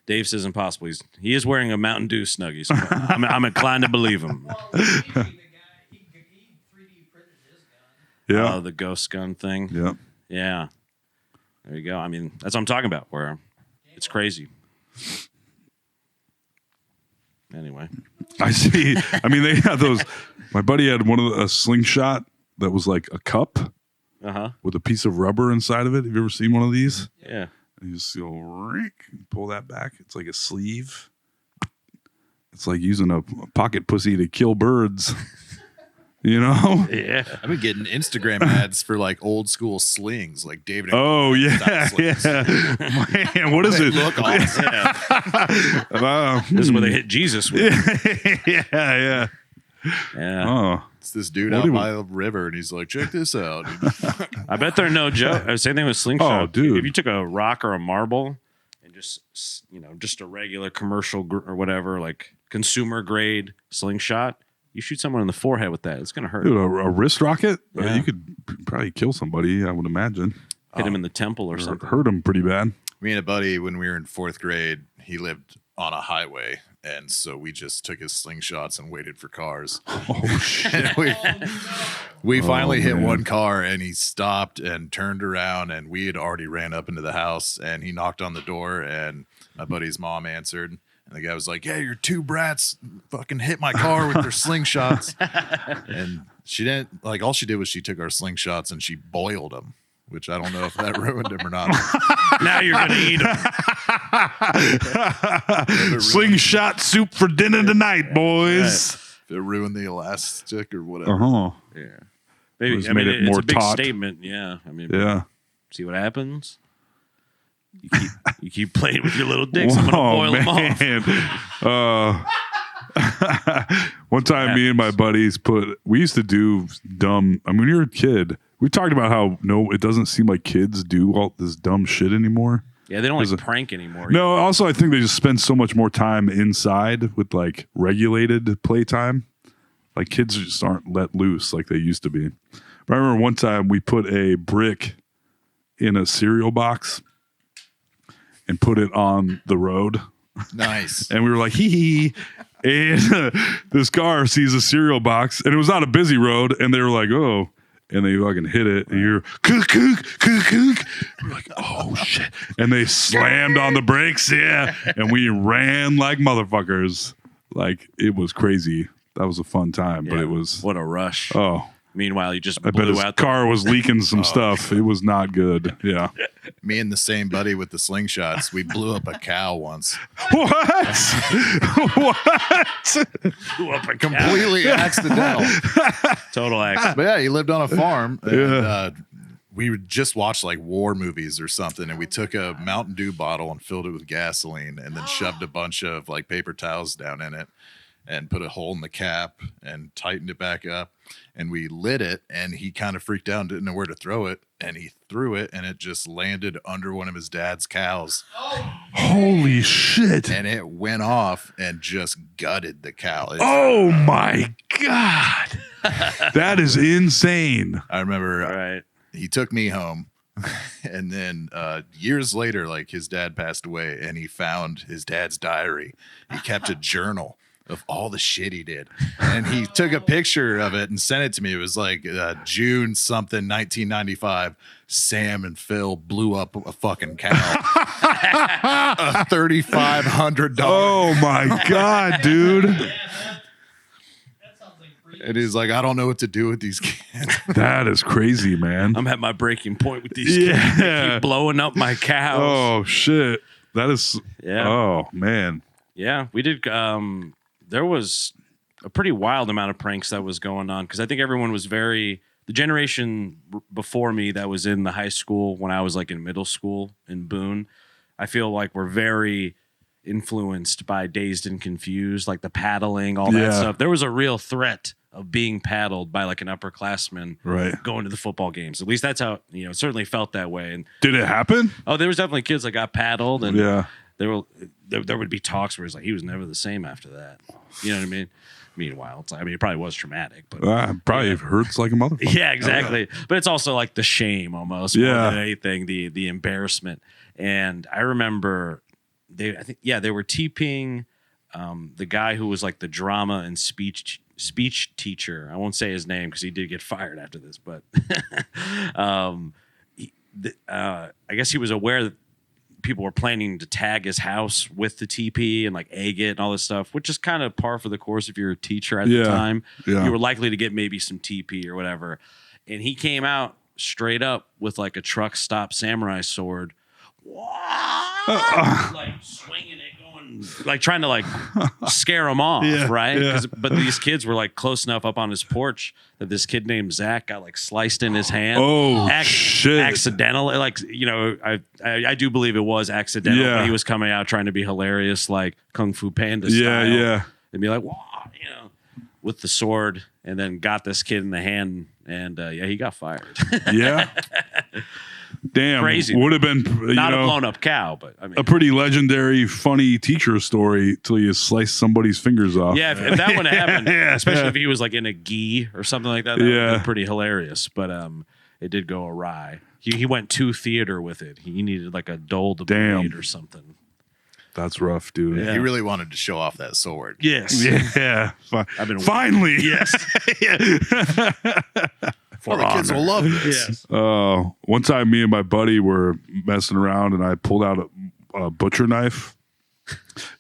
Dave says impossible. He is wearing a Mountain Dew Snuggie, so I'm inclined to believe him. Well, the guy, he 3D printed his gun. Yeah. Oh, the ghost gun thing. Yeah. Yeah. There you go. I mean, that's what I'm talking about, where it's crazy. Anyway. I see. I mean, they had those. My buddy had a slingshot that was like a cup with a piece of rubber inside of it. Have you ever seen one of these? Yeah. And you just go, pull that back. It's like a sleeve. It's like using a pocket pussy to kill birds. Yeah. I've been getting Instagram ads for like old school slings, like David. Oh yeah, slings. Man, what is it? Look awesome. Wow. This is where they hit Jesus with. Yeah. Oh, It's this dude What out do we- by a river, and he's like, "Check this out." I bet they're no joke. Same thing with slingshot. Oh, dude. If you took a rock or a marble and just a regular commercial or whatever, like consumer grade slingshot, you shoot someone in the forehead with that, it's gonna hurt. dude, a wrist rocket? Yeah. You could probably kill somebody. I would imagine. Hit him in the temple or something. Hurt him pretty bad. Me and a buddy, when we were in 4th grade, he lived on a highway, and so we just took his slingshots and waited for cars. Oh shit! And we finally hit man. one car, and he stopped and turned around, and we had already ran up into the house, and he knocked on the door, and my buddy's mom answered. And the guy was like, "Yeah, your 2 brats fucking hit my car with their slingshots." And she didn't, like, all she did was she took our slingshots and she boiled them, which I don't know if that ruined him or not. Now you're gonna eat them. Slingshot soup for dinner tonight, boys. If it ruined the elastic or whatever. Yeah. Maybe. Just I mean, made it it's more a big taut. statement. Yeah. I mean, Yeah. see what happens. You keep playing with your little dicks. I'm gonna boil them off. One time, me and my buddies we used to do dumb. I mean, when you're a kid, we talked about how it doesn't seem like kids do all this dumb shit anymore. Yeah, they don't like prank anymore. No, also I think they just spend so much more time inside with like regulated playtime. Like kids just aren't let loose like they used to be. But I remember one time we put a brick in a cereal box and put it on the road. Nice. And we were like, hee hee. And this car sees a cereal box, and it was on a busy road, and they were like, oh. And they fucking hit it, and you're kook, kook, kook, kook. We're like, oh shit. And they slammed on the brakes, yeah. And we ran like motherfuckers. Like, it was crazy. That was a fun time, but Yeah, it was. what a rush. Oh. Meanwhile, you just I bet blew his out car was leaking some stuff. It was not good. Yeah. Me and the same buddy with the slingshots, we blew up a cow once. What? What? Completely accidental. total accident. But yeah, he lived on a farm. And, we would just watch like war movies or something, and we took a Mountain Dew bottle and filled it with gasoline and then shoved a bunch of like paper towels down in it and put a hole in the cap and tightened it back up. And we lit it, and he kind of freaked out and didn't know where to throw it. And he threw it, and it just landed under one of his dad's cows. Holy shit. And it went off and just gutted the cow. Oh my God. That is insane. I remember All right. he took me home. And then years later, like his dad passed away, and he found his dad's diary. He kept a journal of all the shit he did, and he took a picture of it and sent it to me. It was like June something 1995. Sam and Phil blew up a fucking cow. A $3,500. Oh my God, dude. That sounds like free. And he's like, I don't know what to do with these kids. That is crazy, man. I'm at my breaking point with these kids. They keep blowing up my cows. Oh shit. That is Yeah. Oh man. Yeah, we did. There was a pretty wild amount of pranks that was going on because I think everyone was the generation before me that was in the high school when I was like in middle school in Boone. I feel like we're very influenced by Dazed and Confused, like the paddling, all that Yeah. stuff. There was a real threat of being paddled by like an upperclassman Right. going to the football games. At least that's how, it certainly felt that way. And Did it happen? there was definitely kids that got paddled, and Yeah. there would be talks where it's like he was never the same after that. You know what I mean? Meanwhile, it's like, it probably was traumatic, but Probably hurts like a motherfucker. yeah, exactly. But it's also like the shame almost more than anything, the embarrassment. And I remember they were TPing the guy who was like the drama and speech teacher. I won't say his name because he did get fired after this, but I guess he was aware that people were planning to tag his house with the TP and like egg it and all this stuff, which is kind of par for the course if you're a teacher at the time. Yeah. You were likely to get maybe some TP or whatever. And he came out straight up with like a truck stop samurai sword. Like swinging it, going like trying to like scare him off, right? Yeah. But these kids were like close enough up on his porch that this kid named Zach got like sliced in his hand. Oh, shit. Accidental, like I do believe it was accidental. Yeah. But he was coming out trying to be hilarious, like Kung Fu Panda Yeah, style. yeah. And be like, "Wah," with the sword, and then got this kid in the hand, and he got fired. Yeah. Damn. Crazy. Would have been Not a blown up cow, but I mean, a pretty legendary, funny teacher story till you slice somebody's fingers off. yeah, if that would have happened, Yeah. especially if he was like in a gi or something like that, that would have Yeah. been pretty hilarious. But it did go awry. He went to theater with it. He needed like a dole to Damn. bleed or something. That's rough, dude. Yeah. He really wanted to show off that sword. Yes. Yeah. I've been Finally. Yes. Well, the kids will love this. Yes. One time, me and my buddy were messing around, and I pulled out a butcher knife,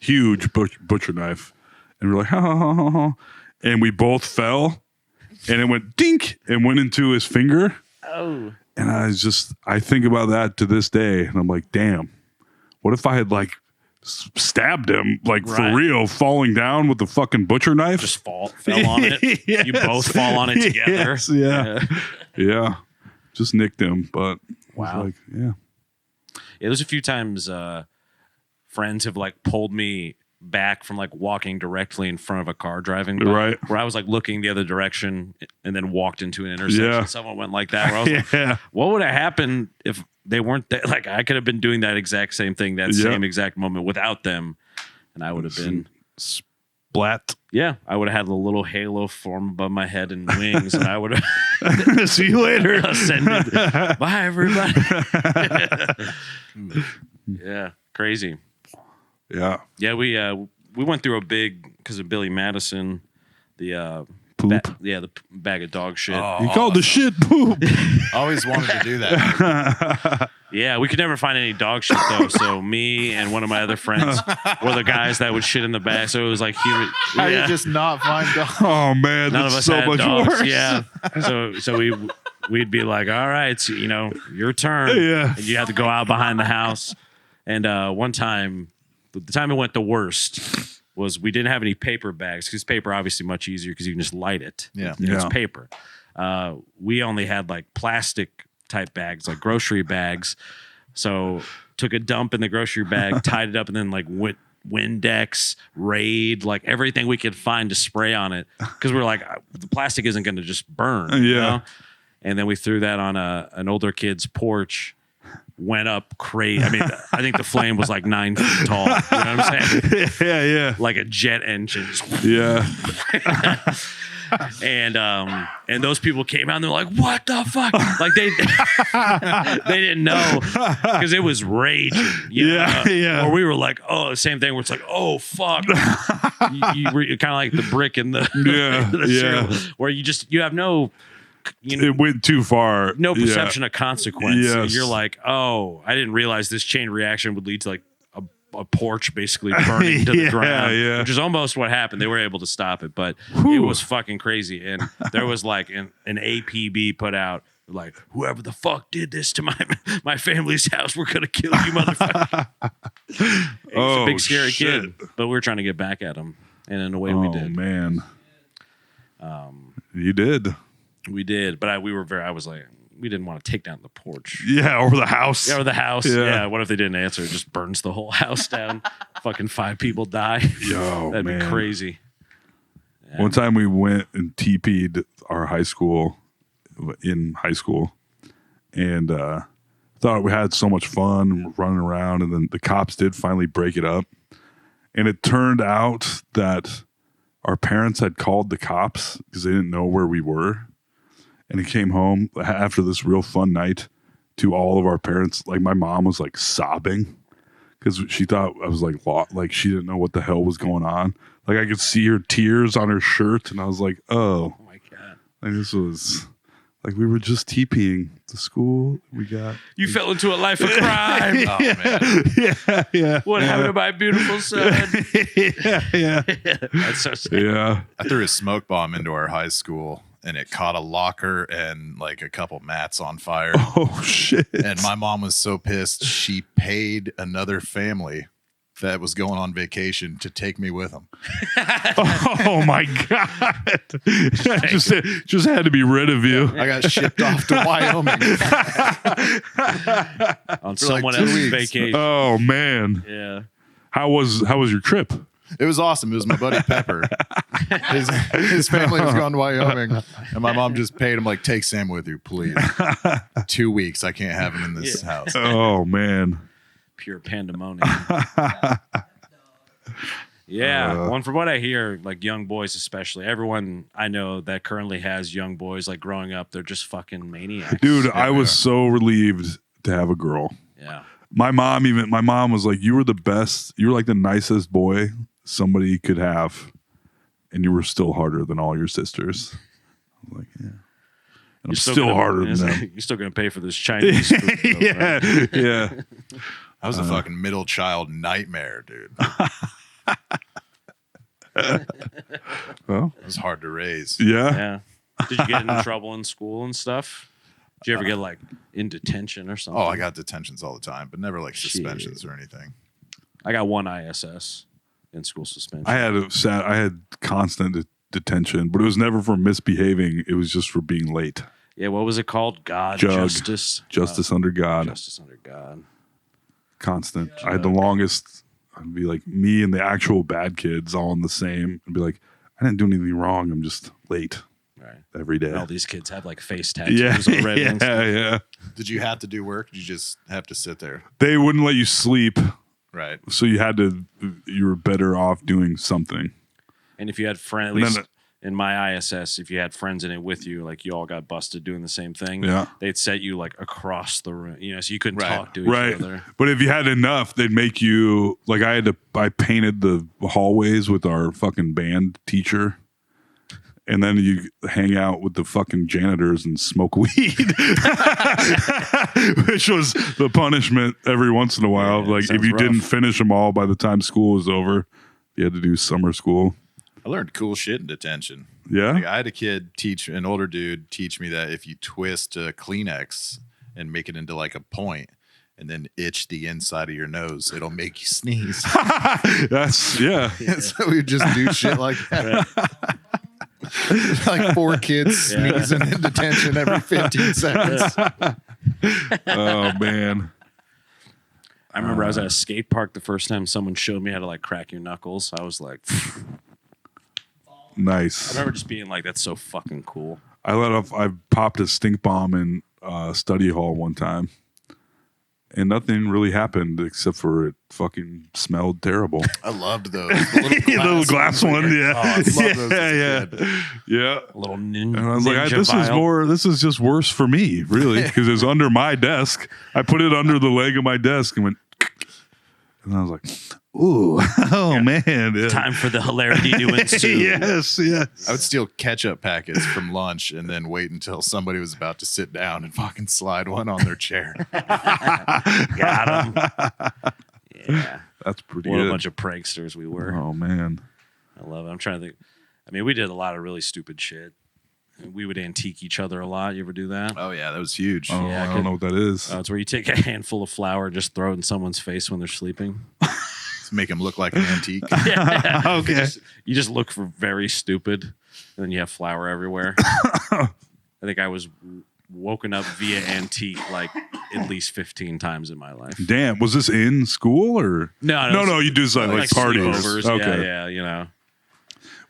huge butcher knife, and we're like, ha, ha, ha, ha, ha. And we both fell, and it went dink and went into his finger. Oh. And I think about that to this day, and I'm like, damn, what if I had like stabbed him, like Right. for real, falling down with the fucking butcher knife? Just fell on it. Yes. You both fall on it together. Yes, yeah. Yeah. Just nicked him, but Wow. yeah. Yeah, there's a few times friends have like pulled me back from like walking directly in front of a car driving by, Right. where I was like looking the other direction and then walked into an intersection. Yeah. Someone went like that. Where I was like, Yeah. what would have happened if they weren't there? Like I could have been doing that exact same thing, that Yeah. same exact moment without them. And I would have been, Splat. yeah, I would have had a little halo form above my head and wings, and I would have See you later. ascended. Bye, everybody. Yeah, crazy. Yeah. Yeah, we went through a big, because of Billy Madison, the Poop. the bag of dog shit. He called the shit poop. Always wanted to do that. Yeah, we could never find any dog shit though. So me and one of my other friends were the guys that would shit in the bag. So it was like human. How do Yeah. you just not find dogs? Oh man, None of that's us so had much dogs. worse. Yeah. So we'd be like, all right, so, your turn. Yeah. And you have to go out behind the house. And one time, the time it went the worst was we didn't have any paper bags, because paper obviously much easier because you can just light it. Yeah. And it's Yeah. paper. We only had like plastic type bags, like grocery bags. So took a dump in the grocery bag, tied it up, and then like Windex, Raid, like everything we could find to spray on it, because we were like, the plastic isn't going to just burn. Yeah. And then we threw that on an older kid's porch. Went up crazy. I mean, I think the flame was like 9 feet tall. You know what I'm saying? Yeah. Like a jet engine. Yeah. And those people came out and they're like, "What the fuck?" Like they didn't know, because it was raging. Yeah, yeah. Or we were like, "Oh, the same thing." Where it's like, "Oh fuck," you're kind of like the brick in the Yeah, the yeah. cereal, where you have no. It went too far. No Yeah. perception of consequence. Yes. You're like, oh, I didn't realize this chain reaction would lead to like a porch basically burning to the Yeah, ground, yeah. which is almost what happened. They were able to stop it, but it was fucking crazy. And there was like an APB put out, like, whoever the fuck did this to my family's house, we're gonna kill you, motherfucker. He's a big scary shit. kid, but we're trying to get back at him, and in a way we did. Man. You did. We did, but I was like, we didn't want to take down the porch. Yeah, or the house. Yeah, or the house. Yeah. Yeah. What if they didn't answer? It just burns the whole house down. Fucking 5 people die. Yo, That'd man. be crazy. One time we went and TP'd our high school in high school, and thought we had so much fun running around, and then the cops did finally break it up, and it turned out that our parents had called the cops because they didn't know where we were, and he came home after this real fun night to all of our parents. Like my mom was like sobbing because she thought I was like she didn't know what the hell was going on. Like I could see her tears on her shirt, and I was like, oh, Oh my God. like this was like we were just TPing the school. We got You fell into a life of crime. Oh, man. yeah, What happened to my beautiful son? yeah, That's so sad. yeah. I threw a smoke bomb into our high school, and it caught a locker and like a couple mats on fire. Oh shit! And my mom was so pissed, she paid another family that was going on vacation to take me with them. Oh my god! just had to be rid of you. I got shipped off to Wyoming. On For like someone 2 else's weeks. vacation. Oh man, Yeah. how was your trip? It was awesome. It was my buddy Pepper. His family was going to Wyoming, and my mom just paid him like, take Sam with you, please. 2 weeks. I can't have him in this house. Oh man, Pure pandemonium. Yeah. One from what I hear, like young boys especially, everyone I know that currently has young boys, like growing up, they're just fucking maniacs. dude, I was so relieved to have a girl. Yeah. My mom was like, you were the best. You were like the nicest boy somebody could have, and you were still harder than all your sisters. I'm like, yeah. And I'm still harder than them. You're still going to pay for this Chinese food. though, right? Yeah, yeah. I was a fucking middle child nightmare, dude. Well, It was hard to raise. yeah. Yeah. Did you get in trouble in school and stuff? Did you ever get like in detention or something? Oh, I got detentions all the time, but never like suspensions or anything. I got one ISS in school suspension. I had constant detention, but it was never for misbehaving. It was just for being late. Yeah, what was it called? God, Jug. justice. Justice under God. Justice under God. Constant. I had the longest I'd be like me and the actual bad kids all in the same. I'd be like, I didn't do anything wrong. I'm just late Right. every day. And all these kids have like face tattoos Yeah, already. and stuff. yeah. Did you have to do work? Did you just have to sit there? They wouldn't let you sleep, Right. so you were better off doing something. And if you had friends, at And then least in my ISS, if you had friends in it with you, like you all got busted doing the same thing, Yeah. they'd set you like across the room, so you couldn't Right. talk to each Right. other. But if you had enough, they'd make you like I painted the hallways with our fucking band teacher. And then you hang out with the fucking janitors and smoke weed, which was the punishment every once in a while. Yeah, like if sounds you didn't rough. finish them all by the time school was over, you had to do summer school. I learned cool shit in detention. Yeah. Like I had a kid an older dude teach me that if you twist a Kleenex and make it into like a point and then itch the inside of your nose, it'll make you sneeze. That's yeah. So we would just do shit like that. Like 4 kids sneezing in detention every 15 seconds. Oh man. I remember I was at a skate park the first time someone showed me how to like crack your knuckles. I was like, I Nice. remember just being like, that's so fucking cool. I popped a stink bomb in study hall one time. And nothing really happened except for it fucking smelled terrible. I loved those. The Little glass one, yeah. Oh, I loved those as a yeah, kid. yeah. A little ninja. And I was like, this vial. this is just worse for me, really, because it's under my desk. I put it under the leg of my desk and went, and I was like, ooh, oh man. Yeah. Time for the hilarity to ensue. Yes. I would steal ketchup packets from lunch and then wait until somebody was about to sit down and fucking slide one on their chair. Got him. Yeah. That's pretty What good. a bunch of pranksters we were. Oh man. I love it. I'm trying to think. I mean, we did a lot of really stupid shit. We would antique each other a lot. You ever do that? Oh yeah, that was huge. Oh, Yeah, I don't know what that is. It's where you take a handful of flour, just throw it in someone's face when they're sleeping. To make them look like an antique. Okay. You just look for very stupid, and then you have flour everywhere. I think I was woken up via antique like at least 15 times in my life. Damn. Was this in school or? No, You do like parties. sleepovers. Okay. Yeah.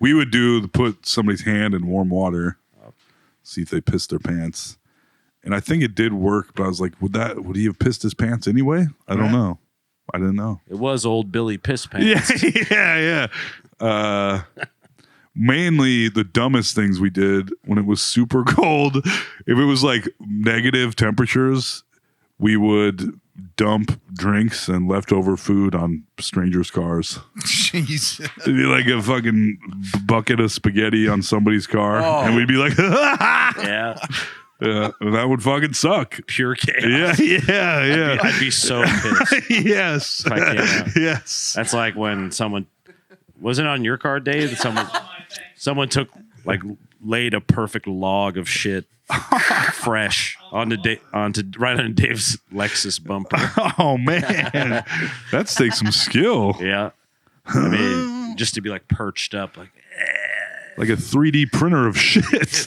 We would put somebody's hand in warm water, see if they pissed their pants. And I think it did work, but I was like, would he have pissed his pants anyway? I don't know. I didn't know. It was old Billy Piss Pants. Yeah. Mainly the dumbest things we did when it was super cold. If it was like negative temperatures, we would dump drinks and leftover food on strangers' cars. Jeez. It'd be like a fucking bucket of spaghetti on somebody's car, and we'd be like, Yeah. yeah, and that would fucking suck. Pure chaos. Yeah. I'd be so pissed. Yes. If I came out. Yes. That's like when someone wasn't on your card, Dave, that someone took laid a perfect log of shit fresh onto right on Dave's Lexus bumper. Oh man, that takes some skill. Yeah. I mean, just to be like perched up, like Like a 3D printer of shit.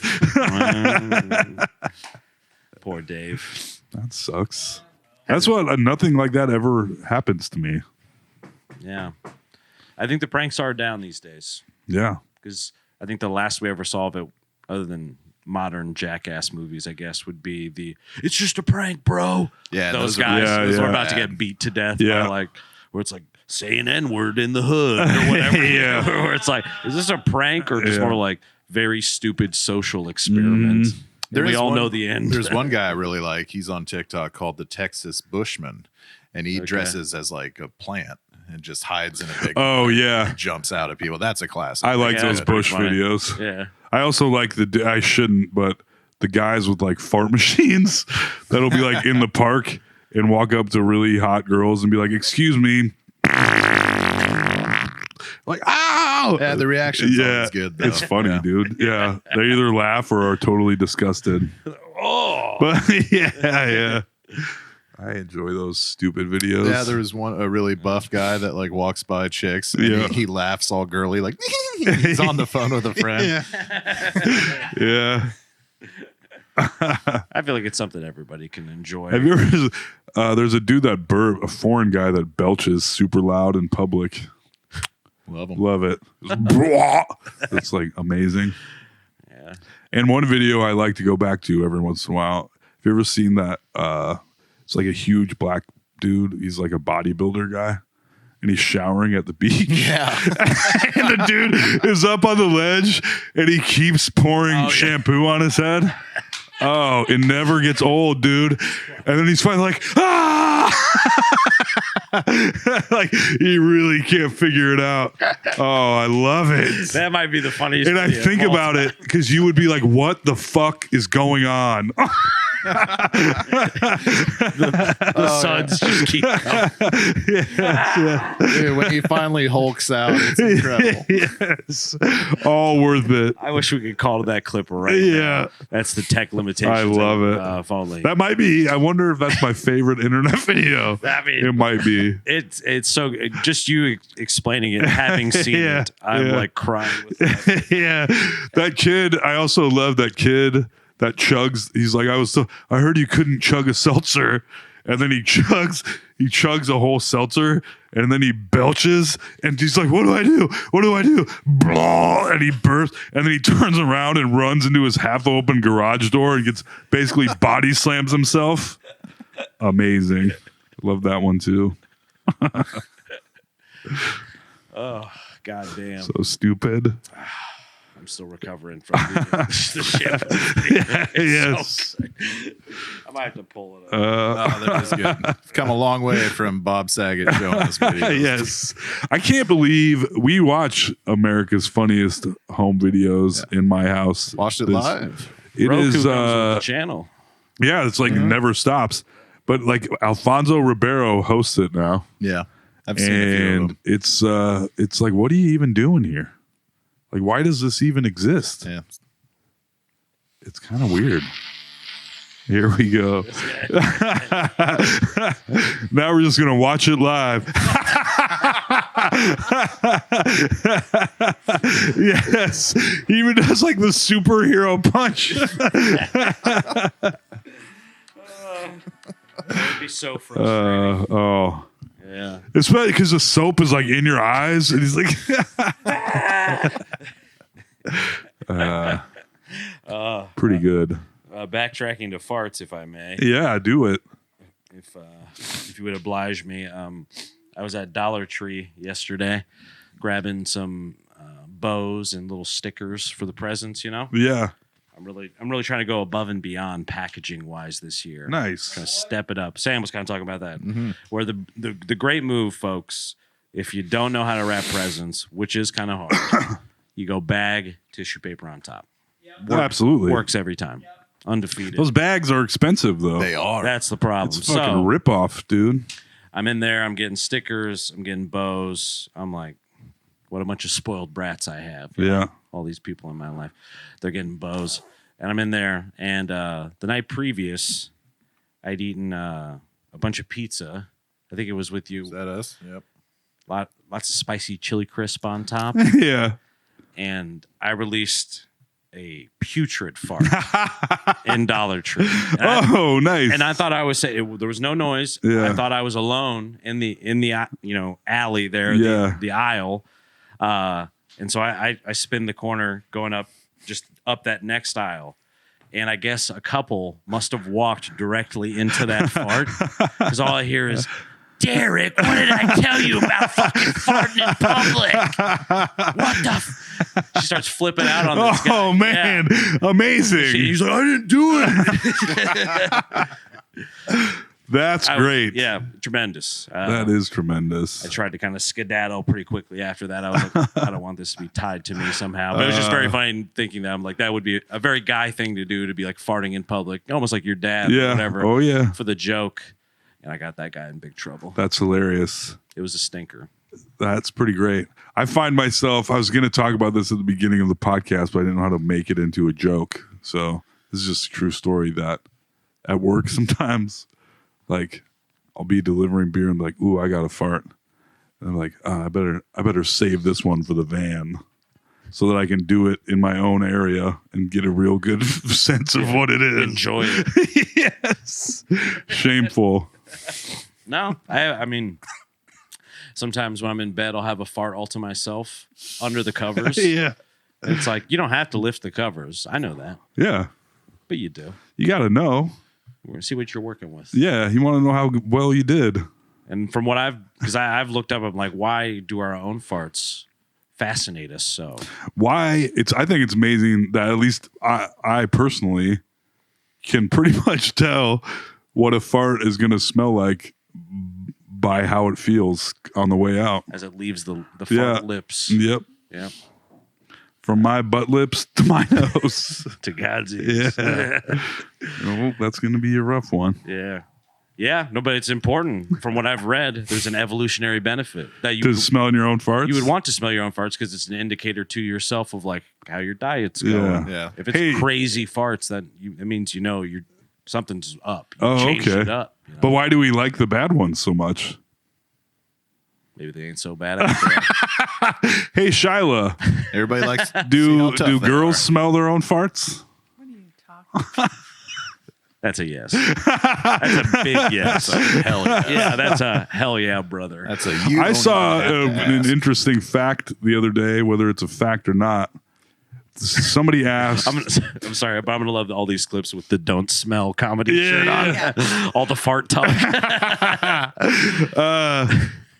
poor Dave. That sucks. That's what nothing like that ever happens to me. Yeah. I think the pranks are down these days Yeah. because I think the last we ever saw of it, other than modern jackass movies, I guess, would be it's just a prank, bro. Yeah, those those are- guys Yeah, who are yeah. about to get beat to death Yeah. by like where it's like say an N-word in the hood or whatever. Yeah. Where it's like, is this a prank or just Yeah. more like very stupid social experiment? And we all know the end. There's one guy I really like. He's on TikTok called the Texas Bushman, and he dresses as like a plant and just hides in a big. Oh yeah. Jumps out at people. That's a classic. I like Yeah, those that's pretty Bush funny. videos. Yeah. I also like I shouldn't, but the guys with like fart machines that'll be like in the park and walk up to really hot girls and be like, "Excuse me." Like, ow! Yeah, the reaction's Yeah, always good. Though. it's funny, Yeah. dude. Yeah, they either laugh or are totally disgusted. Oh. But yeah. I enjoy those stupid videos. Yeah, there was a really buff guy that like walks by chicks and Yeah. he laughs all girly like he's on the phone with a friend. Yeah. I feel like it's something everybody can enjoy. Have you ever? There's a dude a foreign guy that belches super loud in public. Love them. Love it. It's like amazing. Yeah. And one video I like to go back to every once in a while. Have you ever seen that? It's like a huge black dude. He's like a bodybuilder guy. And he's showering at the beach. Yeah. And the dude is up on the ledge and he keeps pouring shampoo on his head. Oh, it never gets old, dude. And then he's finally like, ah! Like, he really can't figure it out. Oh, I love it. That might be the funniest. And I video think of all about time. it because you would be like, what the fuck is going on? The suds just keep going. Dude, when he finally hulks out, it's incredible. Yes. All worth it. I wish we could call to that clip right Yeah. now. That's the tech limitation. I love it. If only. That might be, I wonder if that's my favorite internet video. I mean, It might be. it's so just you explaining it, having seen Yeah, it, I'm yeah. like crying with that. Yeah. That kid, I also love that kid that chugs. He's like, I heard you couldn't chug a seltzer. And then he chugs a whole seltzer and then he belches and he's like, what do I do? What do I do? Blah, and he bursts and then he turns around and runs into his half open garage door and gets basically body slams himself. Amazing. Love that one too. Oh, god damn. So stupid. I'm still recovering from the shit. Yes. So good. I might have to pull it up. Oh, that is good. We've come a long way from Bob Saget showing us videos. Yes. I can't believe we watch America's Funniest Home Videos in my house. Watched it This- live. It Roku is, comes with the channel. yeah, it's like never stops. But like Alfonso Ribeiro hosts it now. Yeah. I've seen a few of And them. it's like, what are you even doing here? Like, why does this even exist? Yeah. It's kind of weird. Here we go. Now we're just going to watch it live. Yes. He even does like the superhero punch. That would be so frustrating. Oh. Yeah. Especially because the soap is like in your eyes. And he's like, pretty good. Backtracking to farts, if I may. Yeah, do it. If you would oblige me. I was at Dollar Tree yesterday grabbing some bows and little stickers for the presents, you know? Yeah. I'm really trying to go above and beyond packaging wise this year. Nice. Trying to step it up. Sam was kind of talking about that. Where the great move, folks, if you don't know how to wrap presents, which is kind of hard, you go bag, tissue paper on top. Absolutely. Works every time. Undefeated. Those bags are expensive, though. They are. That's the problem. It's a fucking ripoff, dude. I'm in there. I'm getting stickers. I'm getting bows. I'm like, what a bunch of spoiled brats I have. You know? Yeah. All these people in my life, they're getting bows. And I'm in there. And the night previous, I'd eaten a bunch of pizza. I think it was with you. Is that us? Yep. Lots of spicy chili crisp on top. Yeah. And I released a putrid fart in Dollar Tree. Oh, nice. And I thought I was saying there was no noise. Yeah. I thought I was alone in the alley there, Yeah. the aisle. And so I spin the corner going up that next aisle. And I guess a couple must have walked directly into that fart because all I hear is, Derek, what did I tell you about fucking farting in public? What the She starts flipping out on this guy. Oh, man. Amazing. He's like, I didn't do it. That's great. Yeah, tremendous. That is tremendous. I tried to kind of skedaddle pretty quickly after that. I was like, I don't want this to be tied to me somehow. But it was just very funny thinking that. I'm like, that would be a very guy thing to do, to be like farting in public, almost like your dad or Yeah. whatever. Oh, yeah. For the joke. And I got that guy in big trouble. That's hilarious. It was a stinker. That's pretty great. I find myself, I was going to talk about this at the beginning of the podcast, but I didn't know how to make it into a joke. So this is just a true story that at work sometimes, like, I'll be delivering beer and be like, ooh, I got a fart. And I'm like, I better save this one for the van so that I can do it in my own area and get a real good sense of what it is. Enjoy it. Yes. Shameful. No, I mean, sometimes when I'm in bed, I'll have a fart all to myself under the covers. Yeah. It's like, you don't have to lift the covers. I know that, Yeah. but you do. You got to know. We're going to see what you're working with. Yeah. You want to know how well you did. And from what I've looked up, I'm like, why do our own farts fascinate us so? I think it's amazing that at least I personally can pretty much tell what a fart is going to smell like by how it feels on the way out. As it leaves the fart Yeah. lips. Yep. Yeah. From my butt lips to my nose. To God's ears. Yeah. Oh, that's going to be a rough one. Yeah. Yeah. No, but it's important. From what I've read, there's an evolutionary benefit that To smelling your own farts? you would want to smell your own farts because it's an indicator to yourself of like how your diet's going. Yeah. If it's Hey. crazy farts, then it means you're something's up. You Oh, changed okay. it up. You know? But why do we like the bad ones so much? Maybe they ain't so bad after all. Hey, Shyla, Everybody likes to see how do tough they girls are. smell their own farts? What are you talking? That's a yes. That's a big yes. Hell yeah. Yeah, that's a hell yeah, brother. That's a you. I don't saw even have to an ask. interesting fact the other day, whether it's a fact or not. Somebody asked. I'm sorry, but I'm gonna love all these clips with the don't smell comedy Yeah, shirt on. All the fart talk.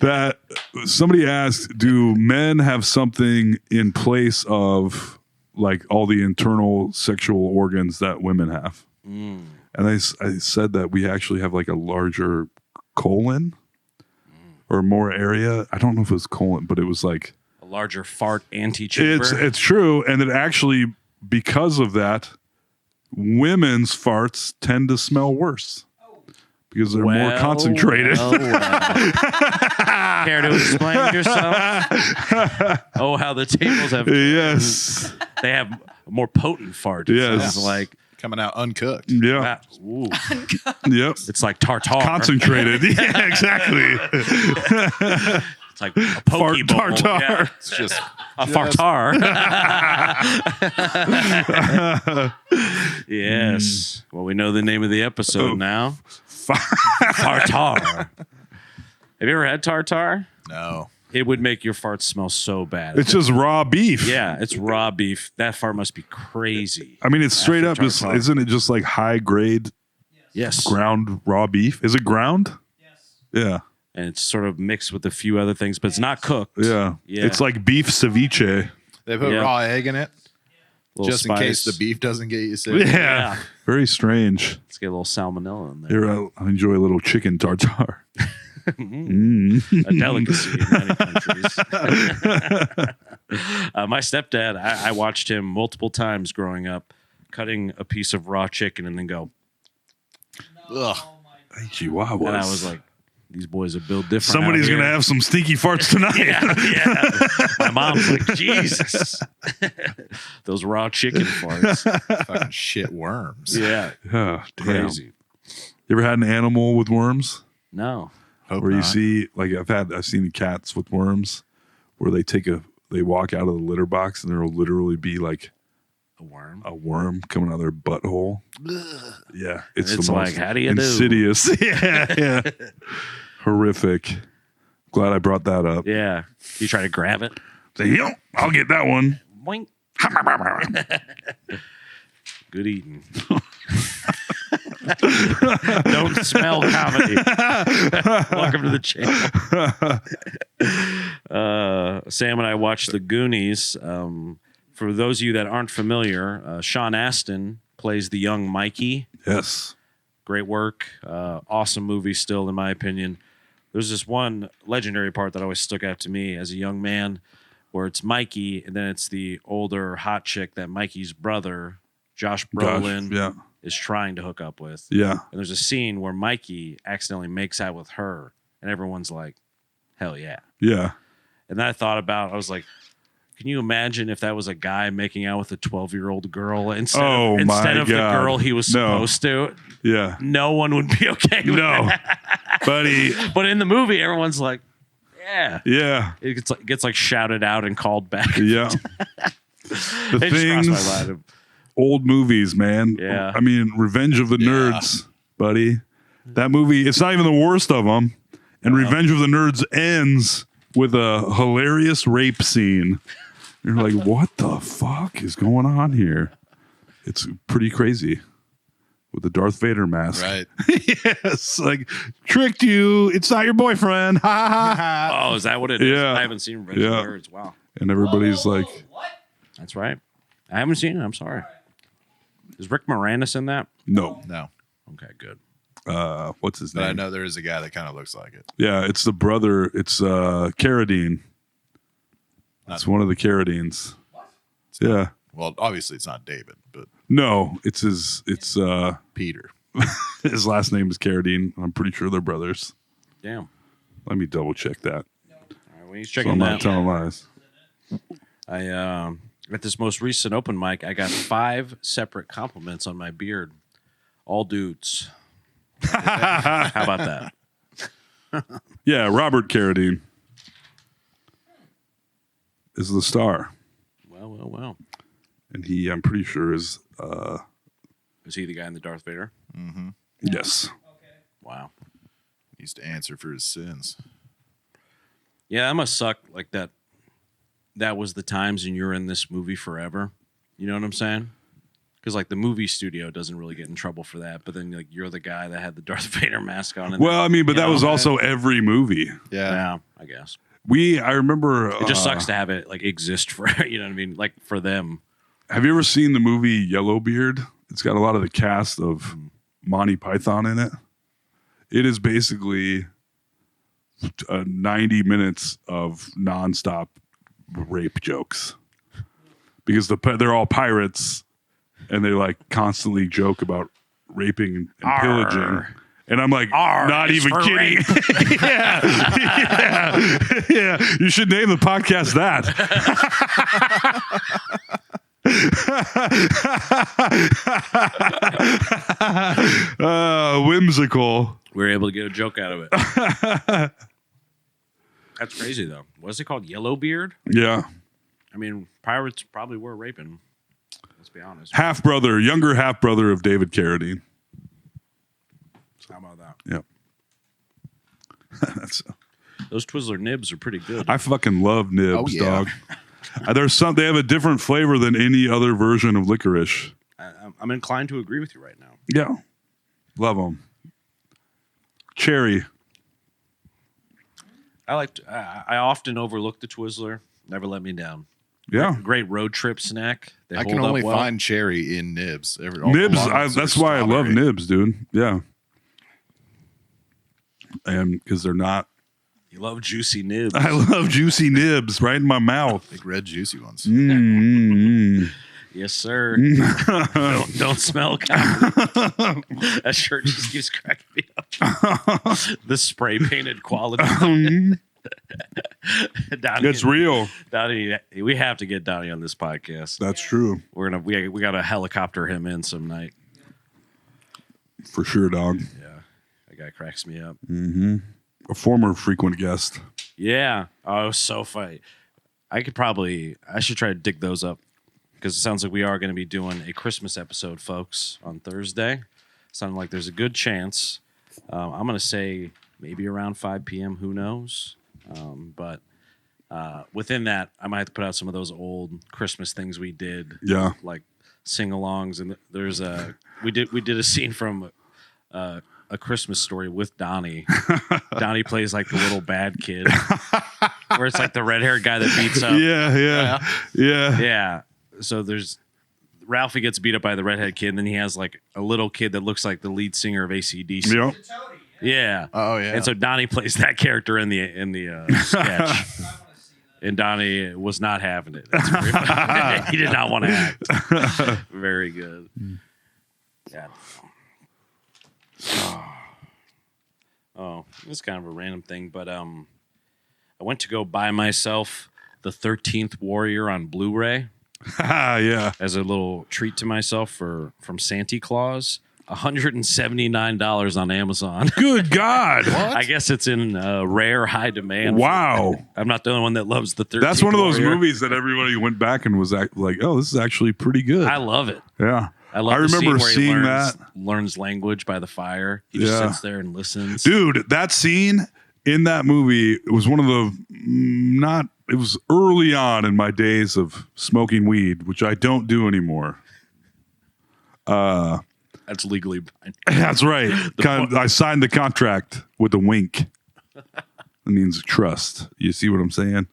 That somebody asked, do men have something in place of like all the internal sexual organs that women have? And I said that we actually have like a larger colon or more area. I don't know if it was colon, but it was like A larger fart antechamber. it's true. And that actually, because of that, women's farts tend to smell worse because they're more Well, concentrated. well. Care to explain yourself? Oh, how the tables have. Yes. They have a more potent fart. Yes. It's like, Coming out uncooked. Yeah. ooh, Yep. it's like tartar. Concentrated. Yeah, exactly. It's like a poke bowl. tartar. Yeah. It's just A fartar. Yes. Well, we know the name of the episode now. Tartar. Have you ever had tartar? no. It would make your farts smell so bad. It's just raw beef. Yeah, it's raw beef. That fart must be crazy. I mean, it's straight After up. tartar. Isn't it just like high grade Yes. ground raw beef? Is it ground? Yes. Yeah. And it's sort of mixed with a few other things, but it's not cooked. Yeah. Yeah. It's like beef ceviche. They put Yeah. raw egg in it Little just in case the spice. beef doesn't get you sick. Yeah. Very strange. Let's get a little salmonella in there. Here, I enjoy a little chicken tartar. A delicacy in many countries. My stepdad, I watched him multiple times growing up, cutting a piece of raw chicken and then go. Ugh. Chihuahuas. And I was like, these boys are built different. somebody's out going to here. have some stinky farts tonight. Yeah. My mom's like, Jesus. Those raw chicken farts. Fucking shit worms. Yeah. Oh, damn. Crazy. You ever had an animal with worms? No. Hope Where you not. see, like I've seen cats with worms where they walk out of the litter box and there'll literally be like A worm. a worm coming out of their butthole. Yeah. It's It's the like, most how do you do? insidious. Yeah. Horrific. Glad I brought that up. Yeah. You try to grab it. Say, yo, I'll get that one. Boink. Good eating. Don't smell comedy. Welcome to the channel. Sam and I watched The Goonies. For those of you that aren't familiar, Sean Astin plays the young Mikey. Yes. Great work. Awesome movie still, in my opinion. There's this one legendary part that always stuck out to me as a young man where it's Mikey and then it's the older hot chick that Mikey's brother, Josh Brolin, Yeah. is trying to hook up with. Yeah. And there's a scene where Mikey accidentally makes out with her and everyone's like, hell yeah. Yeah. And then I was like, can you imagine if that was a guy making out with a 12-year-old girl instead Oh, my of the God. girl he was No. supposed to? Yeah. No one would be okay with No. that. Buddy. But in the movie, everyone's like, yeah. Yeah. It gets like shouted out and called back. Yeah. The It just crossed my things, mind. old movies, man. Yeah. I mean, Revenge of the Nerds, buddy. That movie, it's not even the worst of them. And Revenge of the Nerds ends with a hilarious rape scene. You're like, what the fuck is going on here? It's pretty crazy. With the Darth Vader mask. Right. Yes. Like, tricked you. It's not your boyfriend. Ha ha ha. Oh, is that what it is? Yeah. I haven't seen Revenge of the Nerds. Wow. And everybody's like, What? That's right. I haven't seen it. I'm sorry. Is Rick Moranis in that? no. No. Okay, good. What's his But I name? know there is a guy that kind of looks like it. Yeah, it's the brother. It's Carradine. It's one of the Carradines. Yeah. Well, obviously it's not David, but No, it's his. It's Peter. his last name is Carradine. I'm pretty sure they're brothers. Damn. Let me double check that. All right, when he's So checking I'm not that, telling lies. I at this most recent open mic, I got 5 separate compliments on my beard. All dudes. How about that? Yeah, Robert Carradine is the star, Well. and he, I'm pretty sure, is Is he the guy in the Darth Vader? yes. Wow. He used to answer for his sins. Yeah, that must suck. Like that. That was the times, and you're in this movie forever. You know what I'm saying? Because like the movie studio doesn't really get in trouble for that, but then like you're the guy that had the Darth Vader mask on. Well, I mean, but You that know, was also every movie. yeah, I guess I remember. it just sucks to have it like exist for you know what I mean, like for them. Have you ever seen the movie Yellowbeard? It's got a lot of the cast of Monty Python in it. It is basically 90 minutes of nonstop rape jokes because they're all pirates and they like constantly joke about raping and pillaging. Arr. And I'm like, R not is even for kidding. yeah. You should name the podcast that. Whimsical. We were able to get a joke out of it. That's crazy though. What's it called? Yellowbeard? Yeah. I mean, pirates probably were raping. Let's be honest. Younger half brother of David Carradine. How about that? Yep. That's, Those Twizzler nibs are pretty good. I fucking love nibs, Oh, yeah. dog. They have a different flavor than any other version of licorice. I'm inclined to agree with you right now. Yeah. Love them. Cherry. I often overlook the Twizzler. Never let me down. Yeah. Great road trip snack. They I hold can only up well. find cherry in nibs. Nibs, that's why I love nibs, dude. Yeah. And because they're not. You love juicy nibs. I love juicy nibs right in my mouth. Big red juicy ones. Yes, sir. don't smell. That shirt just keeps cracking me up. The spray painted quality. Donnie, It's real. Donnie, we have to get Donnie on this podcast. That's true. We got to helicopter him in some night. For sure, dog. Yeah, that guy cracks me up. A former frequent guest. Yeah. Oh, it was so funny. I should try to dig those up because it sounds like we are going to be doing a Christmas episode, folks, on Thursday. Sounding like there's a good chance. I'm going to say maybe around 5 p.m. Who knows? But within that, I might have to put out some of those old Christmas things we did. Yeah. Like sing-alongs. And there's we did a scene from A Christmas Story with Donnie. Donnie plays like the little bad kid, where it's like the red-haired guy that beats up. Yeah. Yeah. So there's Ralphie gets beat up by the redhead kid, and then he has like a little kid that looks like the lead singer of AC/DC. Yep. Toady. Yeah. Oh, yeah. And so Donnie plays that character in the sketch. And Donnie was not having it. That's very funny. He did not want to act. Very good. Yeah. Oh, this is kind of a random thing, but I went to go buy myself the 13th Warrior on Blu-ray Yeah. as a little treat to myself from Santa Claus. $179 on Amazon. Good God. I guess it's in rare high demand. Wow. I'm not the only one that loves the 13th That's one of those Warrior. movies that everybody went back and was like, oh, this is actually pretty good. I love it. Yeah. I love I the remember scene where seeing he learns language by the fire. He just Yeah. sits there and listens. Dude, that scene in that movie, it was one of the it was early on in my days of smoking weed, which I don't do anymore. That's legally binding. That's right. I signed the contract with a wink. It means trust. You see what I'm saying?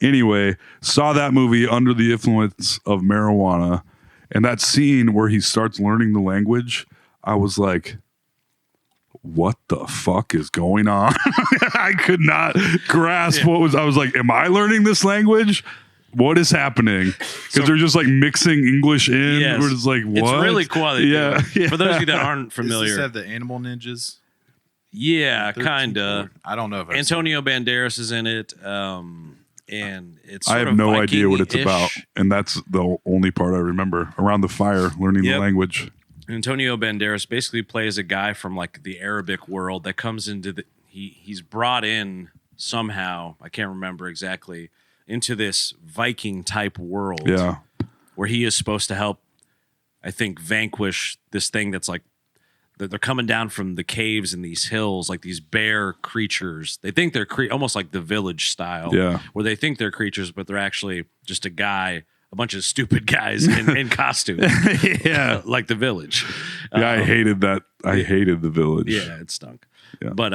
Anyway, saw that movie under the influence of marijuana, and that scene where he starts learning the language, I was like, what the fuck is going on? I could not grasp what was. I was like, am I learning this language? What is happening? Because they're just like mixing English in. Yes. We're just like, what? It's really cool. How they do it. Yeah. For those of you that aren't Does familiar, this have the animal ninjas? yeah, 13th kind of. Ward? I don't know if I've Antonio Banderas is in it, and it's. I Sort have of no idea what it's Viking-ish. about, and that's the only part I remember. Around the fire, learning the Yep. language. Antonio Banderas basically plays a guy from like the Arabic world that comes into the. He's brought in somehow. I can't remember exactly. Into this Viking type world, Yeah, where he is supposed to help, I think, vanquish this thing that's like they're coming down from the caves in these hills, like these bear creatures. They think they're almost like the Village style, Yeah. where they think they're creatures, but they're actually just a bunch of stupid guys in costume, yeah, like the Village. yeah. I hated that. I hated the village. Yeah, it stunk. Yeah. But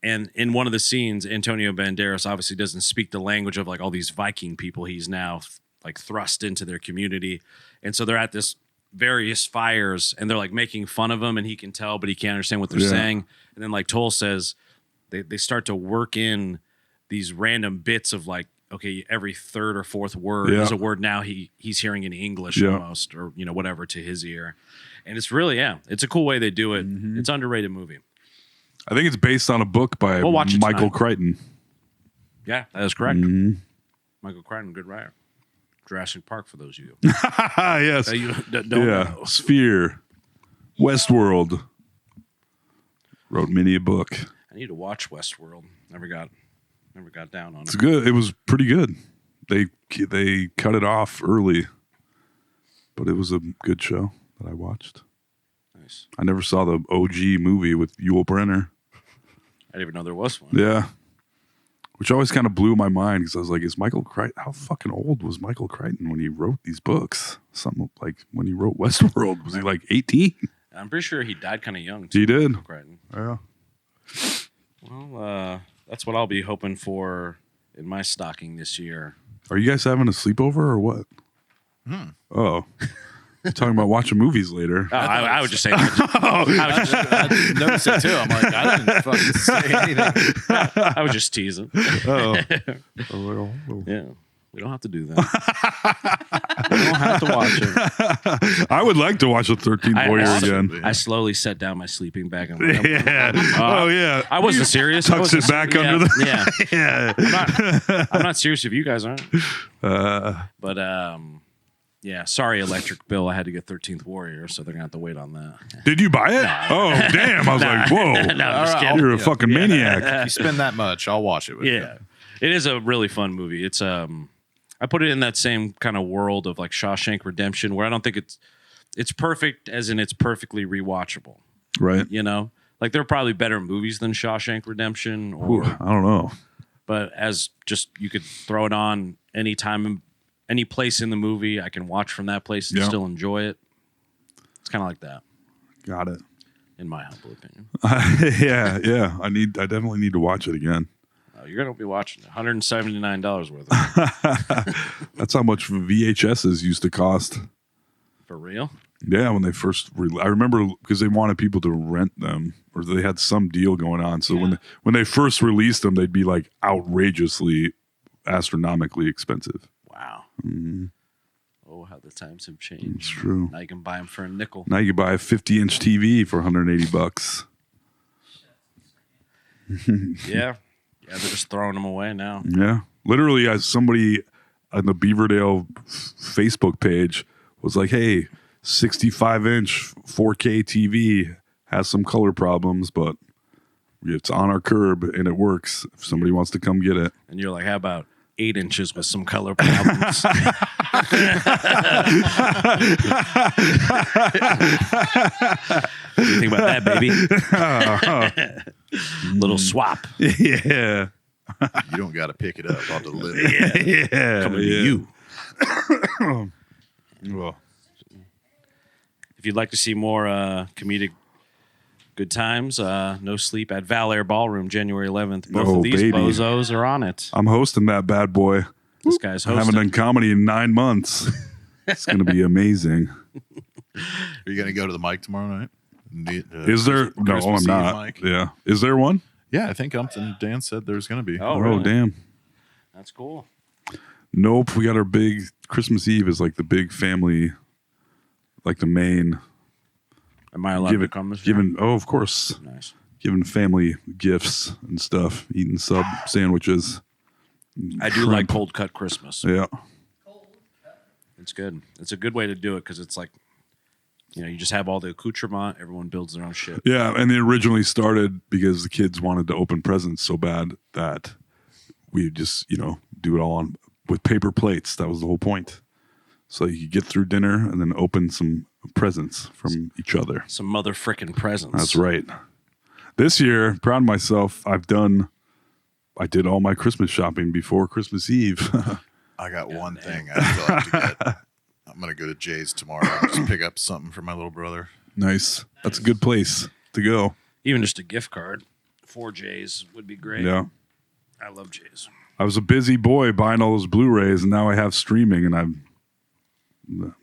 and in one of the scenes, Antonio Banderas obviously doesn't speak the language of like all these Viking people. He's now like thrust into their community, and so they're at this various fires, and they're like making fun of him, and he can tell, but he can't understand what they're Yeah. saying. And then like Toll says, they start to work in these random bits of like, okay, every third or fourth word Yeah. is a word now he's hearing in English Yeah. almost, or whatever to his ear. And it's really it's a cool way they do it. Mm-hmm. It's an underrated movie. I think it's based on a book by We'll watch it Michael tonight. Crichton. Yeah, that is correct. Mm-hmm. Michael Crichton, good writer. Jurassic Park for those of you Yes. that you don't Yeah. know. Sphere. Westworld. Wrote many a book. I need to watch Westworld. Never got down on It's it. good. It was pretty good. They cut it off early, but it was a good show that I watched. Nice. I never saw the OG movie with Yul Brynner. I didn't even know there was one. Yeah. Which always kind of blew my mind because I was like, is Michael Crichton, how fucking old was Michael Crichton when he wrote these books? Something like when he wrote Westworld, was he like 18? I'm pretty sure he died kind of young too. He did. Michael Crichton. Yeah. Well, that's what I'll be hoping for in my stocking this year. Are you guys having a sleepover or what? Oh. You're talking about watching movies later. Oh, I would just say that. I noticed it too. I'm like, I didn't fucking say anything. I was just teasing. Oh. Yeah. We don't have to do that. We don't have to watch it. I would like to watch the 13th Warrior again. I slowly set down my sleeping bag and went, Yeah. Oh, yeah. I wasn't serious. I Tucks it wasn't back ser- under yeah, the. Yeah. Yeah. I'm not serious if you guys aren't. But yeah, sorry, Electric Bill. I had to get 13th Warrior, so they're gonna have to wait on that. Did you buy it? Oh, damn. I was like, whoa. No, I'm just kidding. You're a fucking maniac. If you spend that much, I'll watch it with you. Yeah, it is a really fun movie. It's I put it in that same kind of world of like Shawshank Redemption, where I don't think it's perfect, as in it's perfectly rewatchable. Right. You know, like there are probably better movies than Shawshank Redemption, Ooh, or I don't know. but as just you could throw it on any time, any place in the movie, I can watch from that place and Yeah. still enjoy it. It's kind of like that, Got it. in my humble opinion. Yeah. I definitely need to watch it again. You're gonna be watching $179 worth of it. That's how much VHSs used to cost. For real. Yeah, when they first, I remember because they wanted people to rent them, or they had some deal going on. So when they first released them, they'd be like outrageously, astronomically expensive. Wow. Oh, how the times have changed. It's true. Now you can buy them for a nickel. Now you can buy a 50-inch TV for $180. Yeah. Yeah, they're just throwing them away now. Yeah, literally, as somebody on the Beaverdale Facebook page was like, "Hey, 65-inch 4K TV has some color problems, but it's on our curb and it works. If somebody wants to come get it." And you're like, how about 8 inches with some color problems. What do you think about that, baby? Little swap Yeah. You don't got to pick it up. I'll deliver. Yeah. coming to you. Well, If you'd like to see more comedic good times, No Sleep at Val Air Ballroom, January 11th. Both Oh, of these baby. bozos are on it. I'm hosting that bad boy. This guy's I haven't hosting. done comedy in 9 months. It's going to be amazing. Are you going to go to the mic tomorrow night? Is there? No, Christmas I'm Eve not. mic? Yeah. Is there one? Yeah, I think Dan said there's going to be. Oh, Oh, really? damn. That's cool. Nope. We got our big Christmas Eve is like the big family, like the main. Am I allowed to come this year? Giving, oh, of course. Nice. Giving family gifts and stuff, eating sub sandwiches. I do like cold cut Christmas. Yeah. It's good. It's a good way to do it because it's like, you just have all the accoutrement. Everyone builds their own shit. Yeah. And it originally started because the kids wanted to open presents so bad that we just, do it all with paper plates. That was the whole point. So you could get through dinner and then open some presents from each other. Some mother frickin' presents. That's right. This year, proud of myself, I did all my Christmas shopping before Christmas Eve. I got one thing I still have to get. I'm going to go to Jay's tomorrow and just pick up something for my little brother. Nice. That's a good place to go. Even just a gift card for Jay's would be great. Yeah. I love Jay's. I was a busy boy buying all those Blu-rays, and now I have streaming, and I'm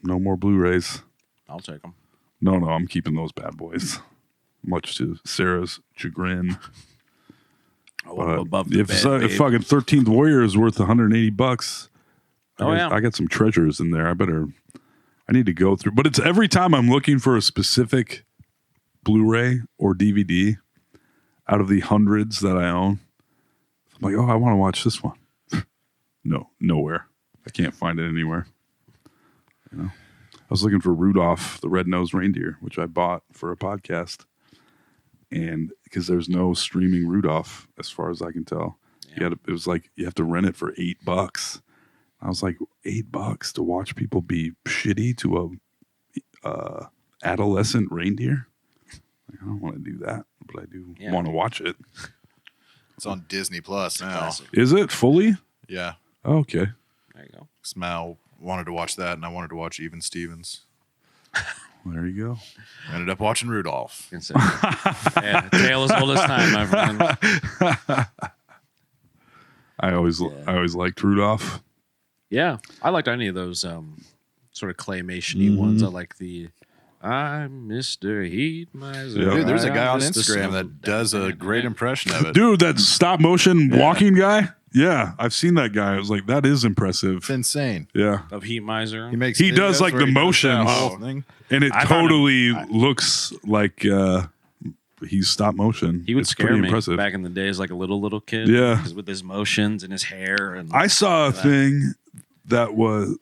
no more Blu-rays. I'll take them. No, I'm keeping those bad boys. Much to Sarah's chagrin. Above the If bed, babe. fucking 13th Warrior is worth $180, Oh, yeah. I got some treasures in there. I need to go through. But it's every time I'm looking for a specific Blu-ray or DVD out of the hundreds that I own, I'm like, oh, I want to watch this one. No, nowhere. I can't find it anywhere. I was looking for Rudolph the Red-Nosed Reindeer, which I bought for a podcast. And because there's no streaming Rudolph, as far as I can tell. Yeah. It was like you have to rent it for $8. I was like, $8 to watch people be shitty to a adolescent reindeer? Like, I don't want to do that, but I do want to watch it. It's on Disney Plus now. Classic. Is it fully? Yeah. Oh, okay. There you go. Mal wanted to watch that, and I wanted to watch Even Stevens. Well, there you go. I ended up watching Rudolph. Yeah, tale as old as time, my friend. I always liked Rudolph. Yeah, I liked any of those sort of claymation-y ones. I like the I'm Mr. Heat Miser. Yeah. Dude, there's a guy on Mr. Instagram that does a great impression of it. Dude, that stop motion walking guy? Yeah, I've seen that guy. I was like, that is impressive. It's insane. Yeah. Of Heat Miser. He does, like, where the he does that motions. whole thing. And it I found totally looks like he's stop motion. He would It's scare pretty me impressive. back in the day as like a little kid. Yeah. Because with his motions and his hair. And I saw a thing that was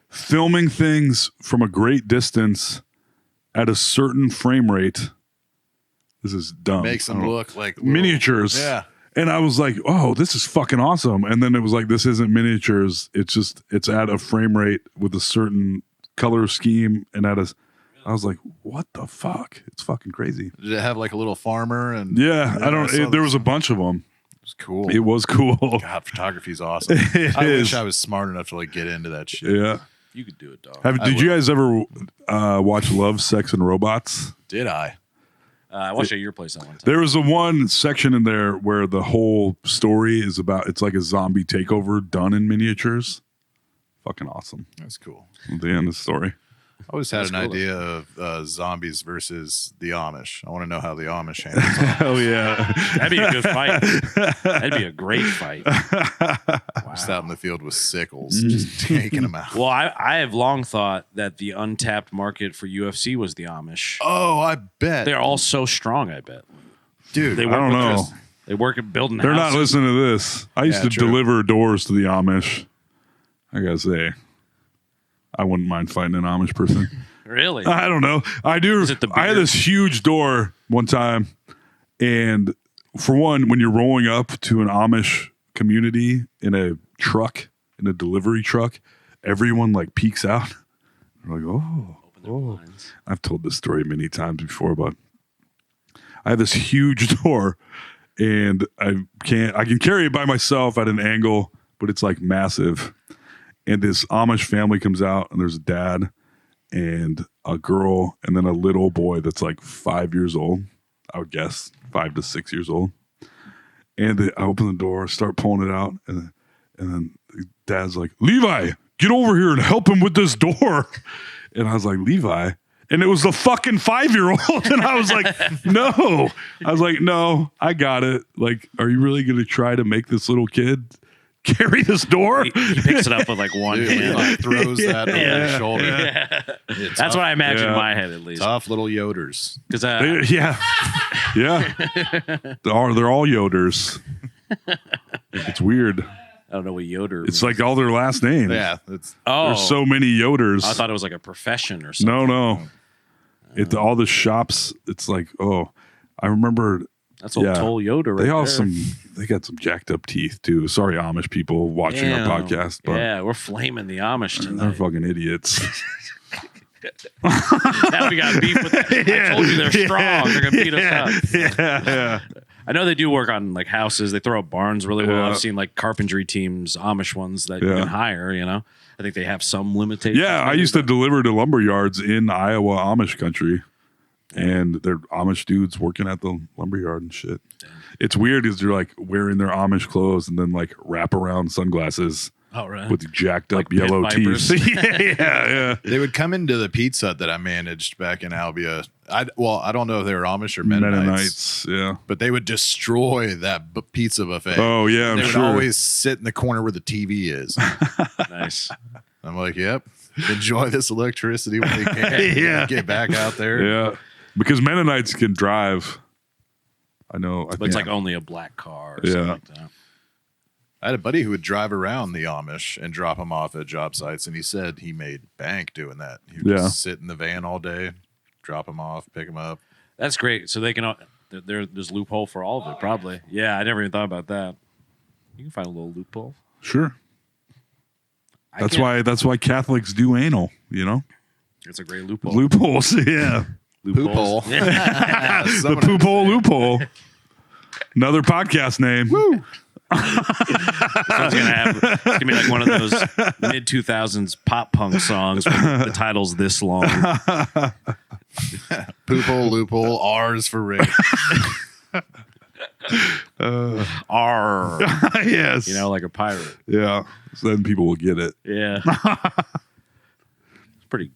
filming things from a great distance at a certain frame rate. This is dumb. Makes I them don't know. look like little- Miniatures. Yeah. And I was like, oh, this is fucking awesome. And then it was like, this isn't miniatures. It's at a frame rate with a certain color scheme. And I was like, what the fuck? It's fucking crazy. Did it have like a little farmer? And Yeah. There was a bunch of them. It was cool. It was cool. God, photography's awesome. It I is. wish I was smart enough to like get into that shit. Yeah. you could do it, dog. Did you guys ever watch Love, Sex, and Robots? Did I? I watched at your place that one time. There was a one section in there where the whole story is about, it's like a zombie takeover done in miniatures. Fucking awesome. That's cool. At the end of the story. I always had That's an cool, idea of zombies versus the Amish. I want to know how the Amish handles it. Hell yeah. That'd be a good fight. That'd be a great fight. Just out in the field with sickles, just taking them out. Well, I have long thought that the untapped market for UFC was the Amish. Oh, I bet. They're all so strong, I bet. Dude, They I work don't with know. this- They work at building They're not houses. listening to this. I used Yeah, to true. deliver doors to the Amish. I gotta say, I wouldn't mind fighting an Amish person. Really? I don't know. I do. Is it the I had beard? this huge door one time, and for one, when you're rolling up to an Amish community in a truck, in a delivery truck, everyone like peeks out. They're like, oh. Blinds. I've told this story many times before, but I have this huge door and I can carry it by myself at an angle, but it's like massive. And this Amish family comes out and there's a dad and a girl and then a little boy that's like 5 years old. I would guess 5 to 6 years old. And I open the door, start pulling it out, and then the dad's like, Levi, get over here and help him with this door. And I was like, Levi? And it was the fucking 5-year-old. And I was like, no. I was like, no, I got it. Like, are you really going to try to make this little kid carry this door? He picks it up with like one Dude, hand. like throws that over his shoulder. Yeah. Yeah, That's what I imagine Yeah. in my head, at least. Tough little Yoders. Because Yeah. They're all Yoders. It's weird. I don't know what Yoder It's means. like all their last names. Yeah, it's Oh, There's so many Yoders. I thought it was like a profession or something. No. All the shops, it's like, oh, I remember That's old Toll Yoder right they all there. they got some jacked up teeth too. Sorry, Amish people watching Damn. our podcast, but Yeah, we're flaming the Amish they're tonight. fucking idiots. Now we got beef with them. I told you they're strong. They're going to beat us up. yeah. I know they do work on like houses. They throw up barns really well. Yeah. I've seen like carpentry teams, Amish ones that you Yeah. can hire, you know. I think they have some limitations. Yeah, I maybe, used to but- deliver to lumber yards in Iowa, Amish country, and they're Amish dudes working at the lumber yard and shit. It's weird because they're like wearing their Amish clothes and then like wrap around sunglasses Oh, right. with jacked up Like pit yellow vipers. teeth. yeah. They would come into the pizza that I managed back in Albia. I don't know if they were Amish or Mennonites, Yeah. but they would destroy that pizza buffet. Oh yeah, I'm they would sure. always sit in the corner where the TV is. Nice. I'm like, yep, enjoy this electricity when you can. Yeah. Get back out there. Yeah, because Mennonites can drive. I know. But it's like only a black car or Yeah. something like that. I had a buddy who would drive around the Amish and drop them off at job sites, and he said he made bank doing that. He would Yeah. just sit in the van all day, drop them off, pick them up. That's great. So they can, there's loophole for all of it, probably. Yeah, I never even thought about that. You can find a little loophole. sure. I That's can't- why Catholics do anal. You know, It's a great loophole. loopholes. Yeah, Loopholes. Poophole. Yeah. the poop hole loophole. Another podcast name. Woo. It's gonna be like one of those mid 2000s pop punk songs where the title's this long. Poophole, loophole, R's for Rick. R. Yes. You know, like a pirate. Yeah. So then people will get it. Yeah. It's pretty.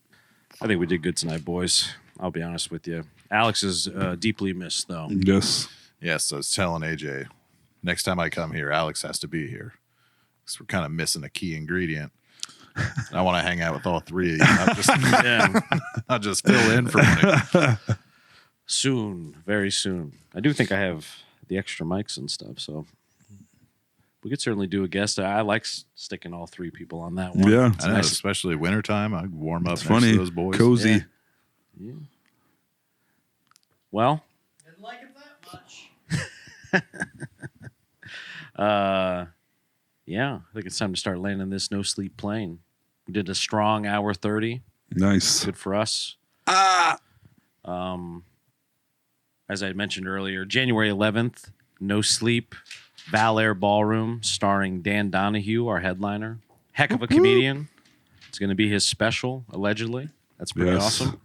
I think we did good tonight, boys. I'll be honest with you. Alex is deeply missed, though. Yes. Yes, I was telling AJ, next time I come here, Alex has to be here. Because we're kind of missing a key ingredient. And I want to hang out with all three of you. Yeah. I'll just fill in for one. Soon, very soon. I do think I have the extra mics and stuff, so we could certainly do a guest. I like sticking all three people on that one. Yeah. It's I know, nice. especially wintertime. I warm up It's next funny. to those boys. Cozy. Yeah. Well, Didn't like it that much. yeah, I think it's time to start landing this no sleep plane. We did a strong hour 30. Nice. Good for us. As I mentioned earlier, January 11th, No Sleep, Val Air Ballroom, starring Dan Donahue, our headliner. Heck of a comedian. It's going to be his special, allegedly. That's pretty Yes. awesome.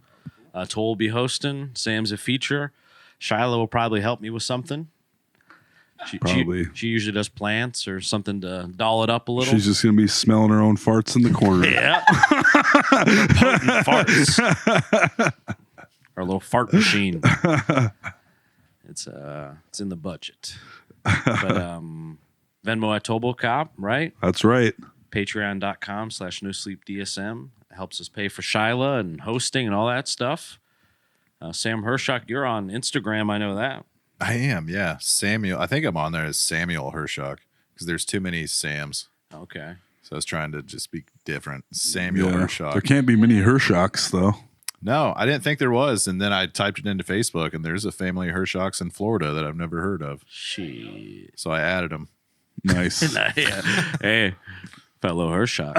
Toll will be hosting. Sam's a feature. Shiloh will probably help me with something. Probably. She usually does plants or something to doll it up a little. She's just gonna be smelling her own farts in the corner. Yeah. They're potent farts. Our little fart machine. It's in the budget. But Venmo at Tobocop, right? That's right. Patreon.com/NoSleepDSM helps us pay for Shyla and hosting and all that stuff. Sam Hirchak, you're on Instagram. I know that. I am, yeah. Samuel. I think I'm on there as Samuel Hirschak because there's too many Sams. Okay. So I was trying to just be different. Samuel Yeah. Hirschak. There can't be many Hirschaks though. No, I didn't think there was. And then I typed it into Facebook, and there's a family of Hirschaks in Florida that I've never heard of. Shit. So I added them. Nice. Yeah. Hey, fellow Hirchak.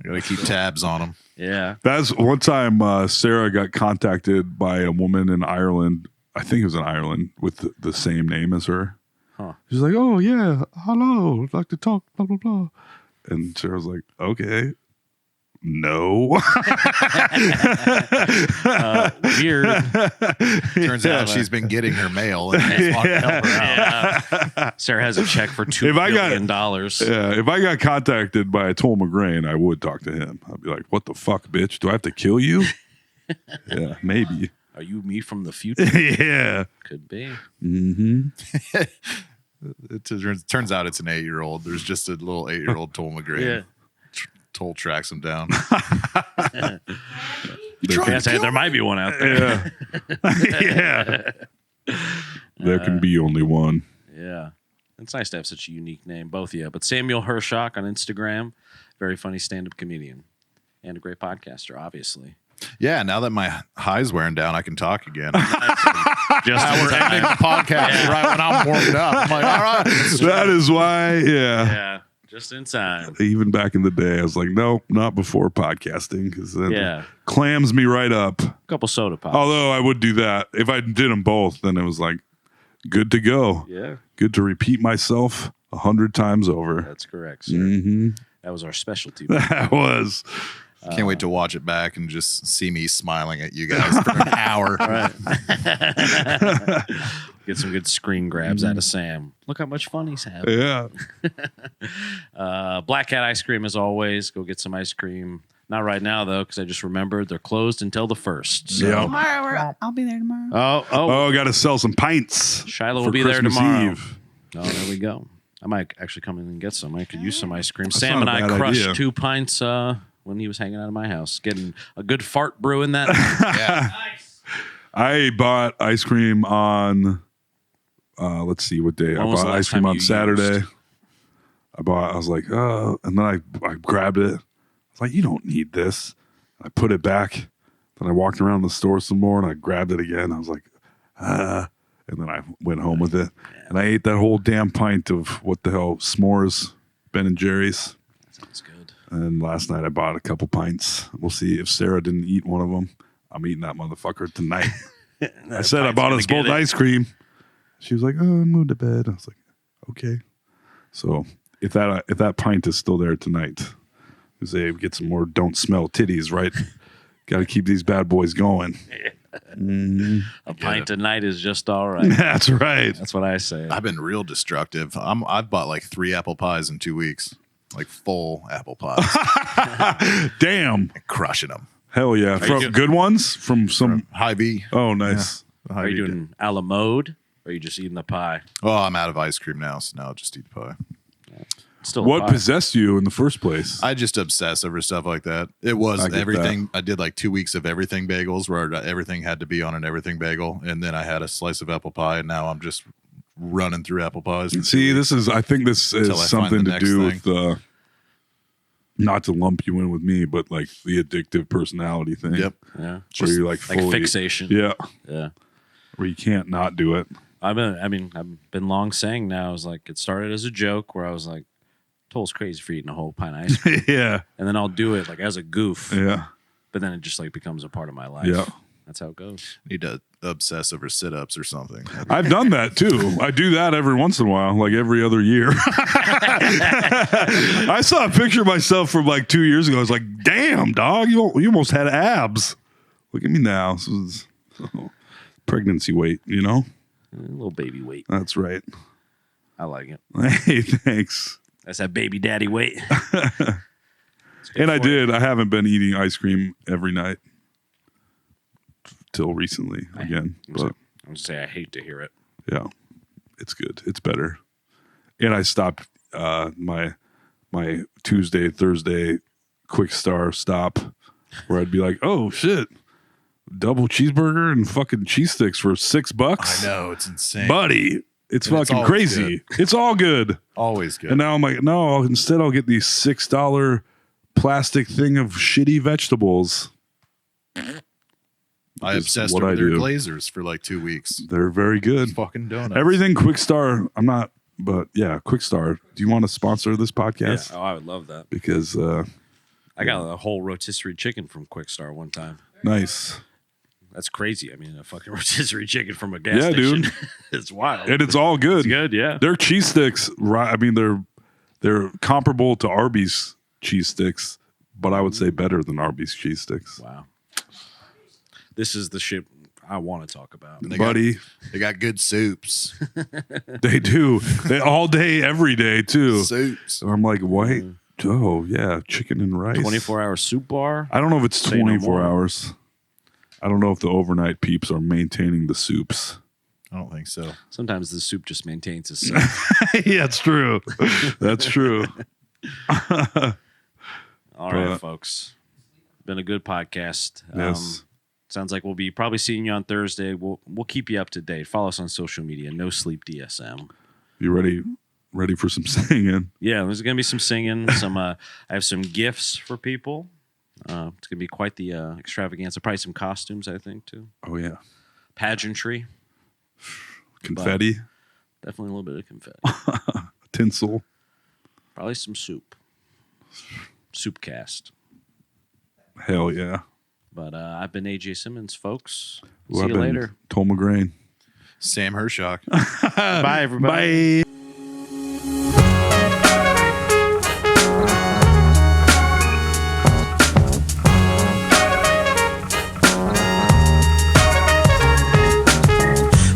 Gotta keep tabs on them. Yeah. That's one time Sarah got contacted by a woman in Ireland. I think it was in Ireland with the same name as her. Huh. She's like, "Oh yeah, hello, I'd like to talk, blah blah blah." And Sarah's like, "Okay, no." Weird. Turns out she's been getting her mail and just wanted to help her out. Yeah. Sarah has a check for $2 billion. Yeah, if I got contacted by Toll McGrain, I would talk to him. I'd be like, "What the fuck, bitch? Do I have to kill you?" Yeah, maybe. Are you me from the future? Yeah. Could be. Mm-hmm. It turns out it's an 8-year-old. There's just a little 8-year-old Toll McGrain. Yeah. Toll tracks him down. There might be one out there. Yeah. There can be only one. Yeah. It's nice to have such a unique name, both of you. But Samuel Hirchak on Instagram, very funny stand-up comedian and a great podcaster, obviously. Yeah, now that my high's wearing down, I can talk again. Just We're ending the podcast right when I'm warmed up. I'm like, all right. That is why, Yeah, just in time. Even back in the day, I was like, nope, not before podcasting, because then Yeah. it clams me right up. Couple soda pops. Although I would do that. If I did them both, then it was like, good to go. Yeah, Good to repeat myself 100 times over. that's correct, sir. Mm-hmm. That was our specialty. That was. Can't wait to watch it back and just see me smiling at you guys for an hour. Right. Get some good screen grabs out of Sam. Look how much fun he's having. Yeah. Black Cat Ice Cream, as always. Go get some ice cream. Not right now, though, because I just remembered they're closed until the 1st. So. Yeah. Tomorrow, I'll be there tomorrow. Oh, Got to sell some pints. Shiloh for will be there Christmas tomorrow. Eve. Oh, there we go. I might actually come in and get some. I could use some ice cream. That's Sam and not a I bad crushed idea. 2 pints when he was hanging out of my house, getting a good fart brew in that. Yeah. Nice. I bought ice cream on, let's see what day. When I was the bought last ice cream time on you Saturday. used? I was like, and then I grabbed it. I was like, you don't need this. I put it back. Then I walked around the store some more and I grabbed it again. I was like, and then I went home with it. And I ate that whole damn pint of what the hell, s'mores, Ben and Jerry's. Sounds good. And last night I bought a couple pints. We'll see if Sarah didn't eat one of them. I'm eating that motherfucker tonight. I said I bought us both ice cream. She was like, "Oh, I'm moving to bed." I was like, "Okay." So if that pint is still there tonight, say get some more don't smell titties, right? Got to keep these bad boys going. A pint tonight is just all right. That's right. That's what I say. I've been real destructive. I've bought like 3 apple pies in 2 weeks, like full apple pies, Damn. crushing them. Hell yeah. From doing- good ones? From some. Hy-Vee. Oh, nice. Yeah. Are you doing a la mode? Or are you just eating the pie? Oh, I'm out of ice cream now, so now I'll just eat the pie. Still a What pie. possessed you in the first place? I just obsess over stuff like that. It was I get everything. I did like 2 weeks of everything bagels where everything had to be on an everything bagel. And then I had a slice of apple pie. And now I'm just running through apple pies. See, I think this Until I is find something the to next do thing. with not to lump you in with me, but like the addictive personality thing. Yep. Yeah. Where you're like fully, fixation. Yeah. Yeah. Where you can't not do it. I've been long saying now, is like, it started as a joke where I was like, Toll's crazy for eating a whole pint of ice cream. Yeah. And then I'll do it like as a goof. Yeah. But then it just like becomes a part of my life. Yeah. That's how it goes. Need to obsess over sit-ups or something. I've done that too. I do that every once in a while, like every other year. I saw a picture of myself from like 2 years ago. I was like, damn, dog, you almost had abs. Look at me now. This is pregnancy weight, you know? A little baby weight. That's right. I like it. Hey, thanks. That's that baby daddy weight. And I did. I haven't been eating ice cream every night till recently again. But I'm just saying, I hate to hear it. yeah, it's good. It's better. And I stopped my Tuesday, Thursday quick star stop where I'd be like, oh shit, double cheeseburger and fucking cheese sticks for $6. I know, it's insane. Buddy. It's And it's fucking always crazy. It's all good. Always good. And now I'm like, no, instead I'll get these $6 plastic thing of shitty vegetables. I is obsessed what over I their do. glazers for like 2 weeks. They're very good. Fucking donuts. Everything Quick Star, I'm not But yeah, Quick Start. Do you want to sponsor this podcast? Yeah. Oh, I would love that. Because I got a whole rotisserie chicken from Quick Start one time. nice. That's crazy. I mean, a fucking rotisserie chicken from a gas Yeah, station. dude. It's wild. And it's all good. It's good, yeah. Their cheese sticks, right? I mean, they're comparable to Arby's cheese sticks, but I would say better than Arby's cheese sticks. Wow. This is the shit I want to talk about. Buddy, They got good soups. they do. They all day, every day, too. Soups. And I'm like, wait. Oh, yeah. Chicken and rice. 24-hour soup bar. I don't know if it's Say no 24 more. hours. I don't know if the overnight peeps are maintaining the soups. I don't think so. Sometimes the soup just maintains itself. Yeah, it's true. That's true. All right, But- folks. Been a good podcast. Yes. Sounds like we'll be probably seeing you on Thursday. We'll keep you up to date. Follow us on social media. No Sleep DSM. You ready for some singing? Yeah, there's gonna be some singing. I have some gifts for people. It's gonna be quite the extravaganza. Probably some costumes, I think, too. Oh, yeah. Pageantry. Confetti, Definitely a little bit of confetti. tinsel. Probably some soup. Soup cast. Hell yeah. But I've been AJ Simmons, folks. Well, See I've you been later. Tom McGrain. Sam Hirchak. Bye, everybody. Bye.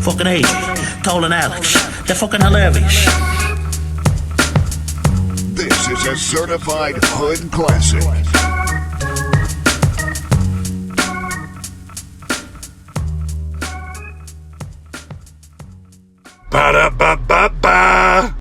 Fucking AJ, Cole and Alex. They're fucking hilarious. This is a certified hood classic. Ba-da-ba-ba-ba.